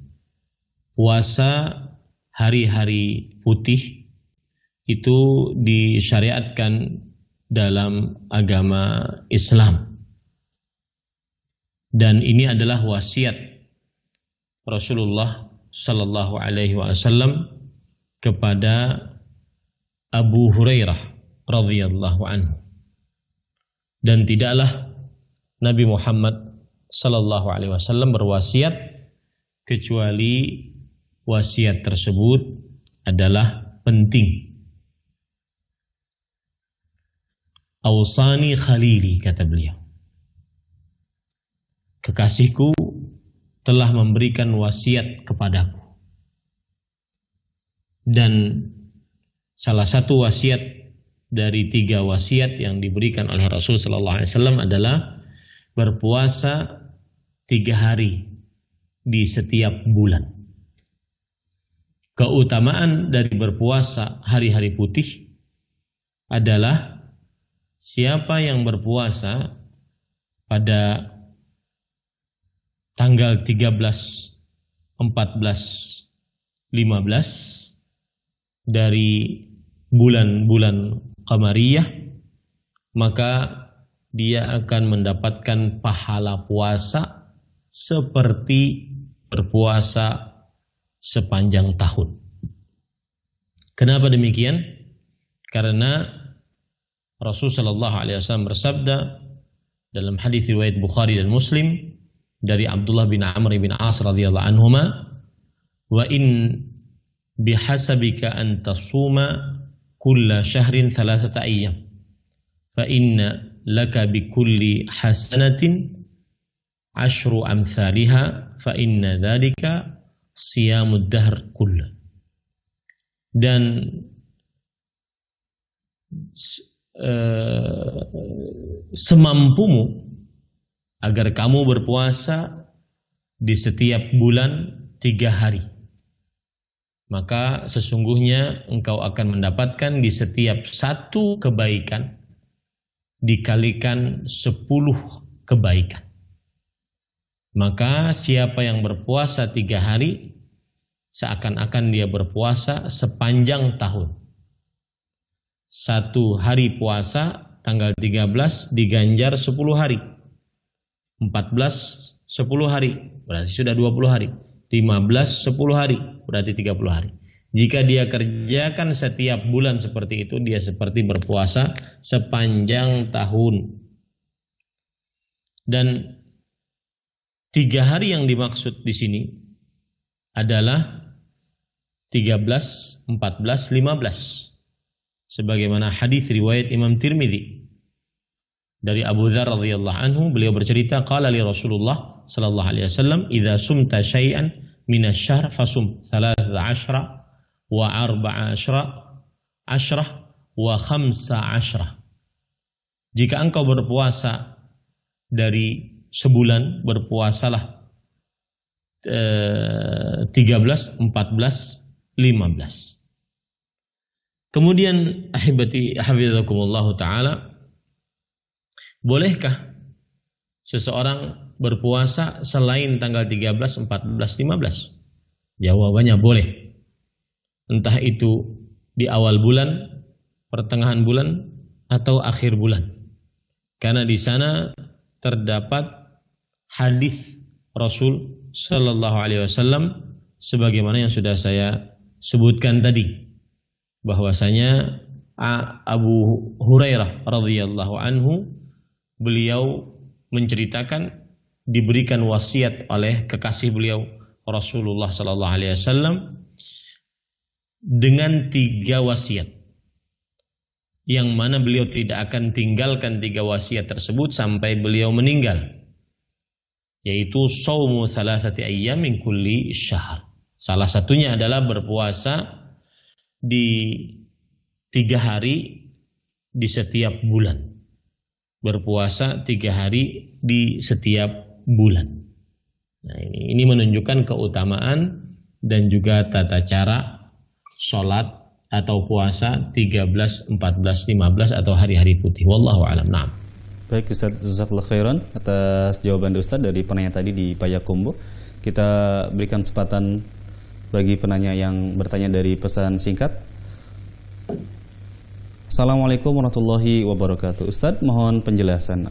puasa hari-hari putih itu disyariatkan dalam agama Islam. Dan ini adalah wasiat Rasulullah sallallahu alaihi wasallam kepada Abu Hurairah radhiyallahu anhu. Dan tidaklah Nabi Muhammad sallallahu alaihi wasallam berwasiat kecuali wasiat tersebut adalah penting. Ausani khalili, kata beliau. Kekasihku telah memberikan wasiat kepadaku. Dan salah satu wasiat dari 3 wasiat yang diberikan oleh Rasul sallallahu alaihi wasallam adalah berpuasa 3 hari di setiap bulan. Keutamaan dari berpuasa hari-hari putih adalah siapa yang berpuasa pada tanggal 13, 14, 15 dari bulan-bulan Qamariyah, maka dia akan mendapatkan pahala puasa seperti berpuasa sepanjang tahun. Kenapa demikian? Karena Rasulullah sallallahu alaihi wasallam bersabda dalam hadis riwayat Bukhari dan Muslim dari Abdullah bin Amr bin As radhiyallahu anhuma, wa in bihasabika an tasuma kulla syahrin 3 ayyam fa inna laka bikulli hasanatin 10 amsalha fa inna dzalika siyamud dahr kullah. Dan semampumu agar kamu berpuasa di setiap bulan 3 hari, maka sesungguhnya engkau akan mendapatkan di setiap 1 kebaikan dikalikan 10 kebaikan. Maka siapa yang berpuasa 3 hari, seakan-akan dia berpuasa sepanjang tahun. 1 hari puasa tanggal 13 diganjar 10 hari. 14 10 hari berarti sudah 20 hari. 15 10 hari berarti 30 hari. Jika dia kerjakan setiap bulan seperti itu, dia seperti berpuasa sepanjang tahun. Dan 3 hari yang dimaksud di sini adalah 13, 14, 15. Sebagaimana hadis riwayat Imam Tirmidzi dari Abu Dzar radhiyallahu anhu, beliau bercerita, qala li Rasulullah sallallahu alaihi wasallam, idza sumta syai'an minasy-syahr fasum 13 wa 14 wa 15. Jika engkau berpuasa dari sebulan, berpuasalah 13, 14, 15. Kemudian ahibati hafizakumullah taala, bolehkah seseorang berpuasa selain tanggal 13, 14, 15? Jawabannya boleh. Entah itu di awal bulan, pertengahan bulan, atau akhir bulan. Karena di sana terdapat hadis Rasul sallallahu alaihi wasallam sebagaimana yang sudah saya sebutkan tadi, bahwasanya Abu Hurairah radhiyallahu anhu, beliau menceritakan diberikan wasiat oleh kekasih beliau Rasulullah sallallahu alaihi wasallam dengan 3 wasiat, yang mana beliau tidak akan tinggalkan 3 wasiat tersebut sampai beliau meninggal, yaitu shaumu 3 ayyam min kulli syahr. Salah satunya adalah berpuasa di 3 hari di setiap bulan. Berpuasa 3 hari di setiap bulan. Nah, ini menunjukkan keutamaan dan juga tata cara sholat atau puasa 13, 14, 15 atau hari-hari putih. Wallahu a'lam. Na'am. Baik Ustaz, jazakallahu khairan atas jawaban Ustaz dari penanya tadi di Payakumbuh. Kita berikan kesempatan bagi penanya yang bertanya dari pesan singkat. Assalamualaikum warahmatullahi wabarakatuh. Ustaz, mohon penjelasan.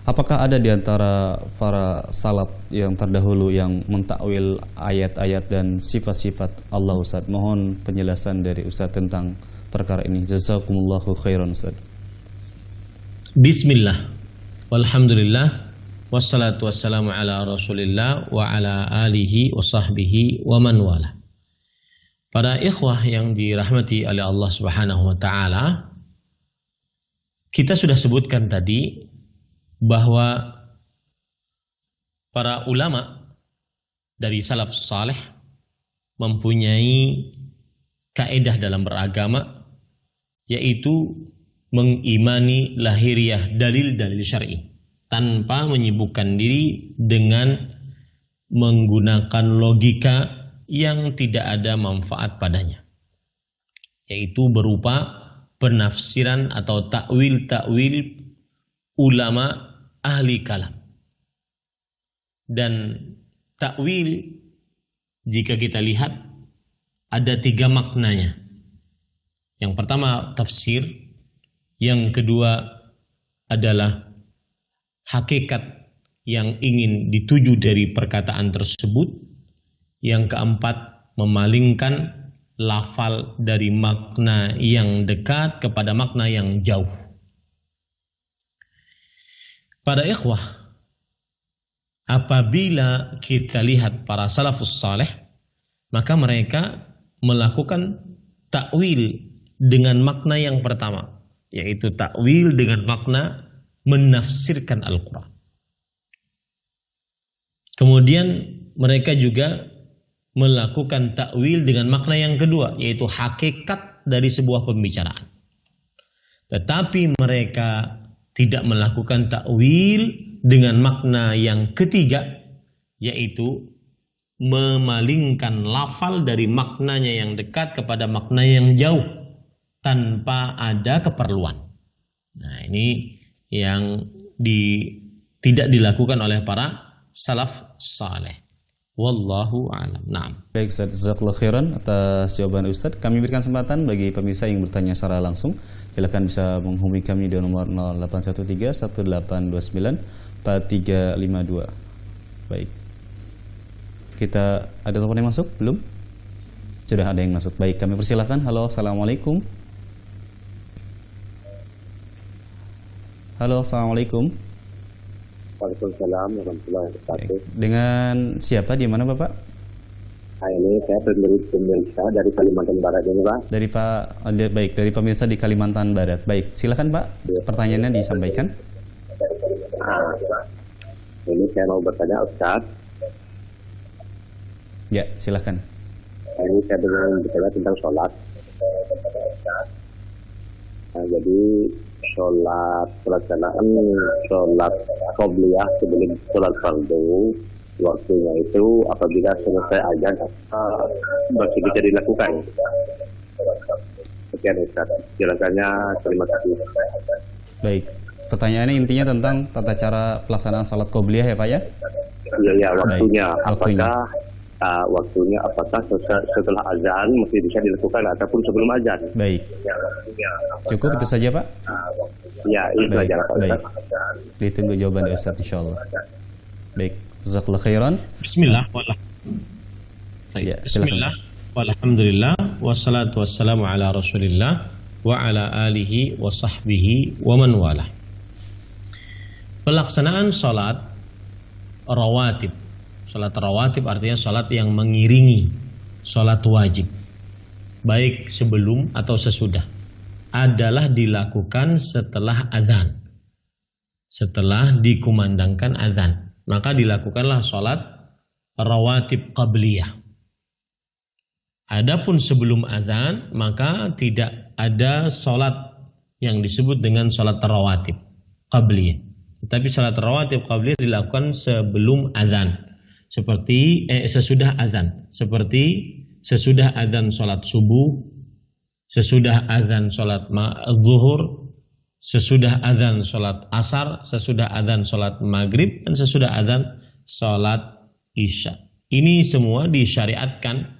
Apakah ada di antara para salaf yang terdahulu yang mentakwil ayat-ayat dan sifat-sifat Allah, Ustaz? Mohon penjelasan dari Ustaz tentang perkara ini. Jazakumullahu khairan, Ustaz. Bismillah. Walhamdulillah. wassalatu wassalamu ala Rasulillah wa ala alihi wa sahbihi wa man wala. Para ikhwah yang dirahmati oleh Allah Subhanahu wa taala, kita sudah sebutkan tadi bahwa para ulama dari salaf saleh mempunyai kaedah dalam beragama, yaitu mengimani lahiriah dalil-dalil syar'i tanpa menyibukkan diri dengan menggunakan logika yang tidak ada manfaat padanya, yaitu berupa penafsiran atau takwil-takwil ulama ahli kalam. Dan takwil, jika kita lihat, ada 3 maknanya. Yang pertama tafsir, yang kedua adalah hakikat yang ingin dituju dari perkataan tersebut, yang keempat memalingkan lafal dari makna yang dekat kepada makna yang jauh. Para ikhwah, apabila kita lihat para salafus saleh, maka mereka melakukan takwil dengan makna yang pertama, yaitu takwil dengan makna menafsirkan Al-Quran. Kemudian mereka juga melakukan takwil dengan makna yang kedua, yaitu hakikat dari sebuah pembicaraan. Tetapi mereka tidak melakukan takwil dengan makna yang ketiga, yaitu memalingkan lafal dari maknanya yang dekat kepada makna yang jauh tanpa ada keperluan. Nah, ini yang tidak dilakukan oleh para salaf saleh. Wallahu a'lam. Naam. Baik, Ustaz, jazakallahu khairan atas jawaban Ustaz. Kami berikan kesempatan bagi pemirsa yang bertanya secara langsung. Silakan bisa menghubungi kami di nomor 0813-1829-4352. Baik. Kita ada telepon yang masuk? Belum? Sudah ada yang masuk. Baik, kami persilakan. Halo, assalamualaikum. Halo, assalamualaikum. Waalaikumsalam warahmatullahi wabarakatuh. Dengan siapa, di mana Bapak? Ini saya pemirsa dari Kalimantan Barat ini, Pak. Dari pemirsa di Kalimantan Barat. Baik, silakan Pak. Pertanyaannya disampaikan. Ini saya mau bertanya, Ustaz. Ya, silakan. Ini saya bertanya tentang sholat. Nah, jadi pelaksanaan sholat qobliyah sebelum sholat fardu, waktunya itu apabila selesai azan masih bisa dilakukan. Sekian Ustaz, silakannya, terima kasih. Baik, pertanyaannya intinya tentang tata cara pelaksanaan sholat qobliyah ya Pak ya? Iya, waktunya. Baik, Waktunya apakah setelah azan masih bisa dilakukan ataupun sebelum azan? Baik. Cukup itu saja Pak? Ya, itu saja Pak. Baik. Ditunggu jawaban dari Ustaz insyaallah. Baik, jazakallahu khairan. Bismillah. Ya, Bismillah. Walhamdulillah. Wassalatu wassalamu ala Rasulillah wa ala alihi wa sahbihi wa man wala. Pelaksanaan salat rawatib. Salat rawatib artinya salat yang mengiringi salat wajib, baik sebelum atau sesudah, adalah dilakukan setelah azan. Setelah dikumandangkan azan, maka dilakukanlah salat rawatib qabliyah. Adapun sebelum azan, maka tidak ada salat yang disebut dengan salat rawatib qabliyah. Tetapi salat rawatib qabliyah dilakukan sebelum azan. Seperti sesudah azan, seperti sesudah azan sholat subuh, sesudah azan sholat zuhur, sesudah azan sholat asar, sesudah azan sholat maghrib, dan sesudah azan sholat isya. Ini semua disyariatkan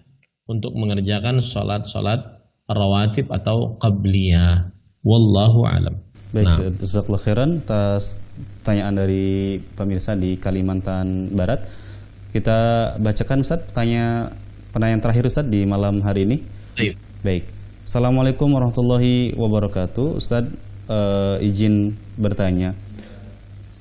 untuk mengerjakan sholat-sholat rawatib atau qabliyah. Wallahu a'lam. Baik, jazakallahu khairan atas pertanyaan dari pemirsa di Kalimantan Barat. Kita bacakan Ustaz pertanyaan terakhir Ustaz di malam hari ini. Ayo. Baik. Assalamualaikum warahmatullahi wabarakatuh. Ustaz izin bertanya.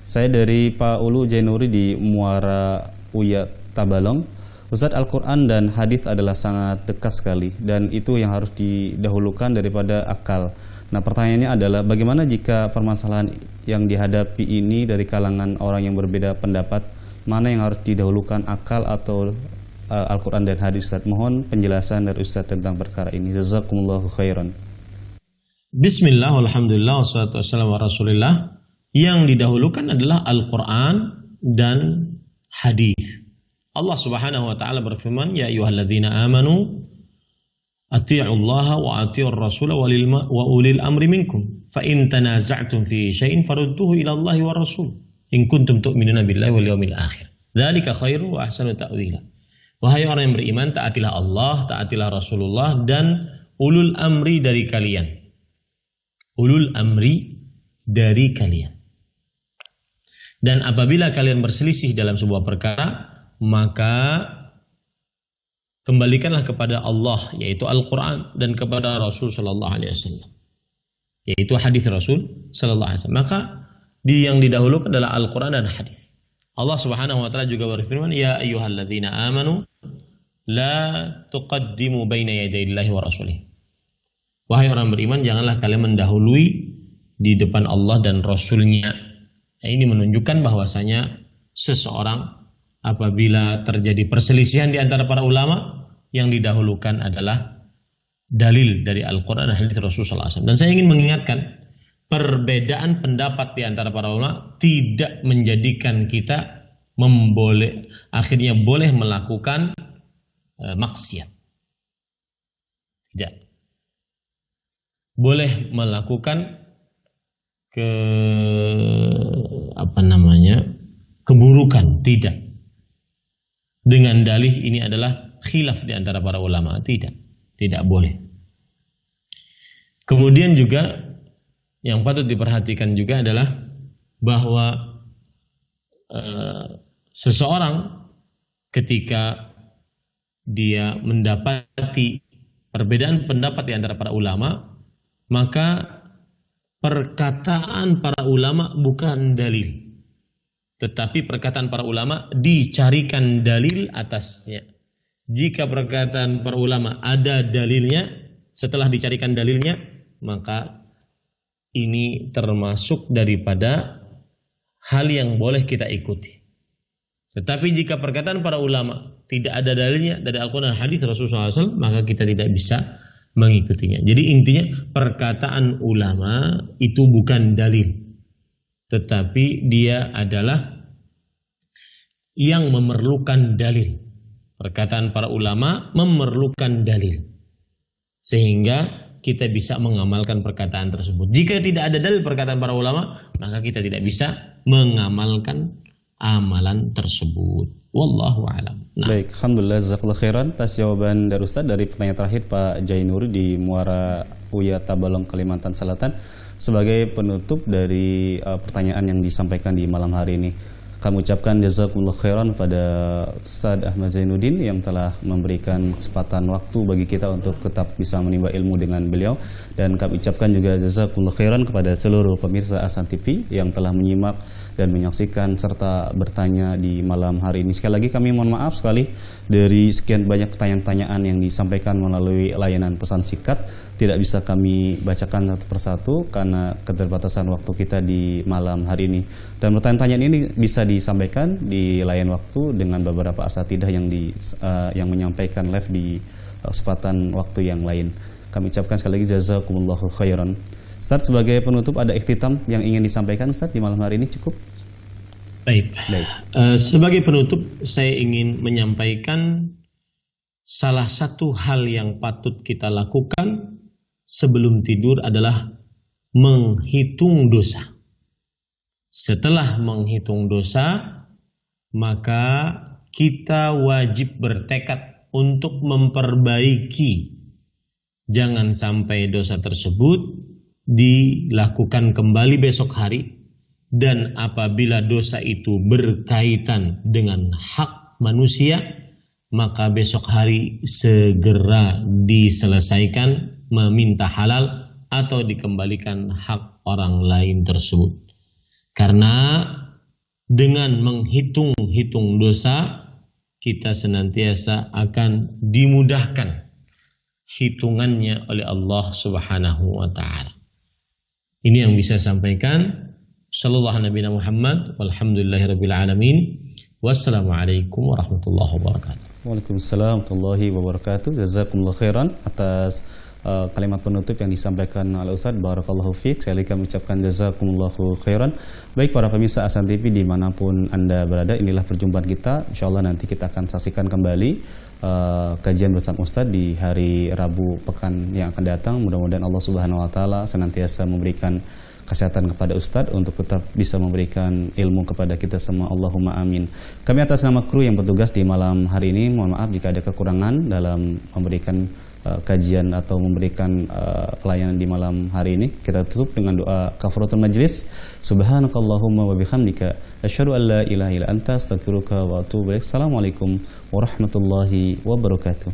Saya dari Pak Ulu Jainuri di Muara Uya Tabalong. Ustadz, Al-Quran dan hadis adalah sangat dekat sekali dan itu yang harus didahulukan daripada akal. Nah, pertanyaannya adalah bagaimana jika permasalahan yang dihadapi ini dari kalangan orang yang berbeda pendapat, mana yang harus didahulukan, akal atau Al-Quran dan hadis, Ustaz? Mohon penjelasan dari Ustaz tentang perkara ini. Jazakumullahu khairan. Bismillah, alhamdulillah, wassalatu wassalamu ala rasulillah. Yang didahulukan adalah Al-Quran dan hadis. Allah Subhanahu wa taala berfirman, ya ayyuhalladzina amanu atii'ullaha wa atii'ur rasula wa ulil amri minkum fa in tanaza'tum fi syai'in farudduhu ila Allahi war rasul in kuntum tu'minuna billahi wal yawmil akhir. Dzalika khairu wa ahsanu ta'wila. Wahai orang yang beriman, taatilah Allah, taatilah Rasulullah dan ulul amri dari kalian. Ulul amri dari kalian. Dan apabila kalian berselisih dalam sebuah perkara, maka kembalikanlah kepada Allah, yaitu Al-Quran, dan kepada Rasul Sallallahu Alaihi Wasallam, yaitu hadis Rasul Sallallahu Alaihi Wasallam. Maka yang didahulukan adalah Al-Quran dan hadis. Allah Subhanahu Wa Taala juga berfirman, ya ayyuhalladzina amanu la tuqaddimu baina yadayillahi wa rasulih. Wahai orang beriman, janganlah kalian mendahului di depan Allah dan Rasulnya. Nah, ini menunjukkan bahwasanya seseorang apabila terjadi perselisihan di antara para ulama, yang didahulukan adalah dalil dari Al-Quran dan hadis Rasulullah SAW. Dan saya ingin mengingatkan, perbedaan pendapat di antara para ulama tidak menjadikan kita akhirnya boleh melakukan maksiat. Tidak. Boleh melakukan keburukan, tidak. Dengan dalih ini adalah khilaf di antara para ulama, tidak boleh. Kemudian juga yang patut diperhatikan juga adalah bahwa seseorang ketika dia mendapati perbedaan pendapat di antara para ulama, maka perkataan para ulama bukan dalil, tetapi perkataan para ulama dicarikan dalil atasnya. Jika perkataan para ulama ada dalilnya, setelah dicarikan dalilnya, maka ini termasuk daripada hal yang boleh kita ikuti. Tetapi jika perkataan para ulama tidak ada dalilnya dari Al-Quran dan hadis Rasulullah SAW, maka kita tidak bisa mengikutinya. Jadi intinya perkataan ulama itu bukan dalil, tetapi dia adalah yang memerlukan dalil. Perkataan para ulama memerlukan dalil, sehingga kita bisa mengamalkan perkataan tersebut. Jika tidak ada dalil perkataan para ulama, maka kita tidak bisa mengamalkan amalan tersebut. Wallahu a'lam. Nah. Baik, alhamdulillah, jazakallahu khairan atas jawaban dari Ustaz. Dari pertanyaan terakhir Pak Jainuri di Muara Uya Tabalong, Kalimantan Selatan, sebagai penutup dari pertanyaan yang disampaikan di malam hari ini, kami ucapkan jazakumullah khairan pada Ustaz Ahmad Zainuddin yang telah memberikan kesempatan waktu bagi kita untuk tetap bisa menimba ilmu dengan beliau, dan kami ucapkan juga jazakumullah khairan kepada seluruh pemirsa Ahsan TV yang telah menyimak dan menyaksikan serta bertanya di malam hari ini. Sekali lagi kami mohon maaf sekali dari sekian banyak pertanyaan-pertanyaan yang disampaikan melalui layanan pesan singkat, tidak bisa kami bacakan satu persatu karena keterbatasan waktu kita di malam hari ini. Dan pertanyaan-pertanyaan ini bisa disampaikan di lain waktu dengan beberapa asatidah yang menyampaikan live di kesempatan waktu yang lain. Kami ucapkan sekali lagi jazakumullahu khairan. Ustaz, sebagai penutup ada ikhtitam yang ingin disampaikan Ustaz di malam hari ini, cukup? Baik. Sebagai penutup saya ingin menyampaikan salah satu hal yang patut kita lakukan sebelum tidur adalah menghitung dosa. Setelah menghitung dosa, maka kita wajib bertekad untuk memperbaiki. Jangan sampai dosa tersebut dilakukan kembali besok hari, dan apabila dosa itu berkaitan dengan hak manusia, maka besok hari segera diselesaikan, meminta halal atau dikembalikan hak orang lain tersebut. Karena dengan menghitung-hitung dosa, kita senantiasa akan dimudahkan hitungannya oleh Allah Subhanahu wa taala. Ini yang bisa saya sampaikan. Sallallahu Nabi Muhammad walhamdulillahirabbil alamin. Wassalamualaikum warahmatullahi wabarakatuh. Waalaikumsalam warahmatullahi wabarakatuh. Jazakumullah khairan atas kalimat penutup yang disampaikan oleh Ustaz. Barakallahu fiik. Saya lagi mengucapkan jazakumullahu khairan. Baik para pemirsa Ahsan TV dimanapun Anda berada, inilah perjumpaan kita. InsyaAllah nanti kita akan saksikan kembali kajian bersama Ustaz di hari Rabu pekan yang akan datang. Mudah-mudahan Allah Subhanahu wa taala senantiasa memberikan kesehatan kepada Ustadz untuk tetap bisa memberikan ilmu kepada kita semua. Allahumma amin. Kami atas nama kru yang bertugas di malam hari ini, mohon maaf jika ada kekurangan dalam memberikan kajian atau memberikan pelayanan di malam hari ini. Kita tutup dengan doa kafaratul majlis. Subhanakallahumma wa bihamdika asyhadu an la ilaha illa anta astaghfiruka wa atubu ilaik. Assalamualaikum warahmatullahi wabarakatuh.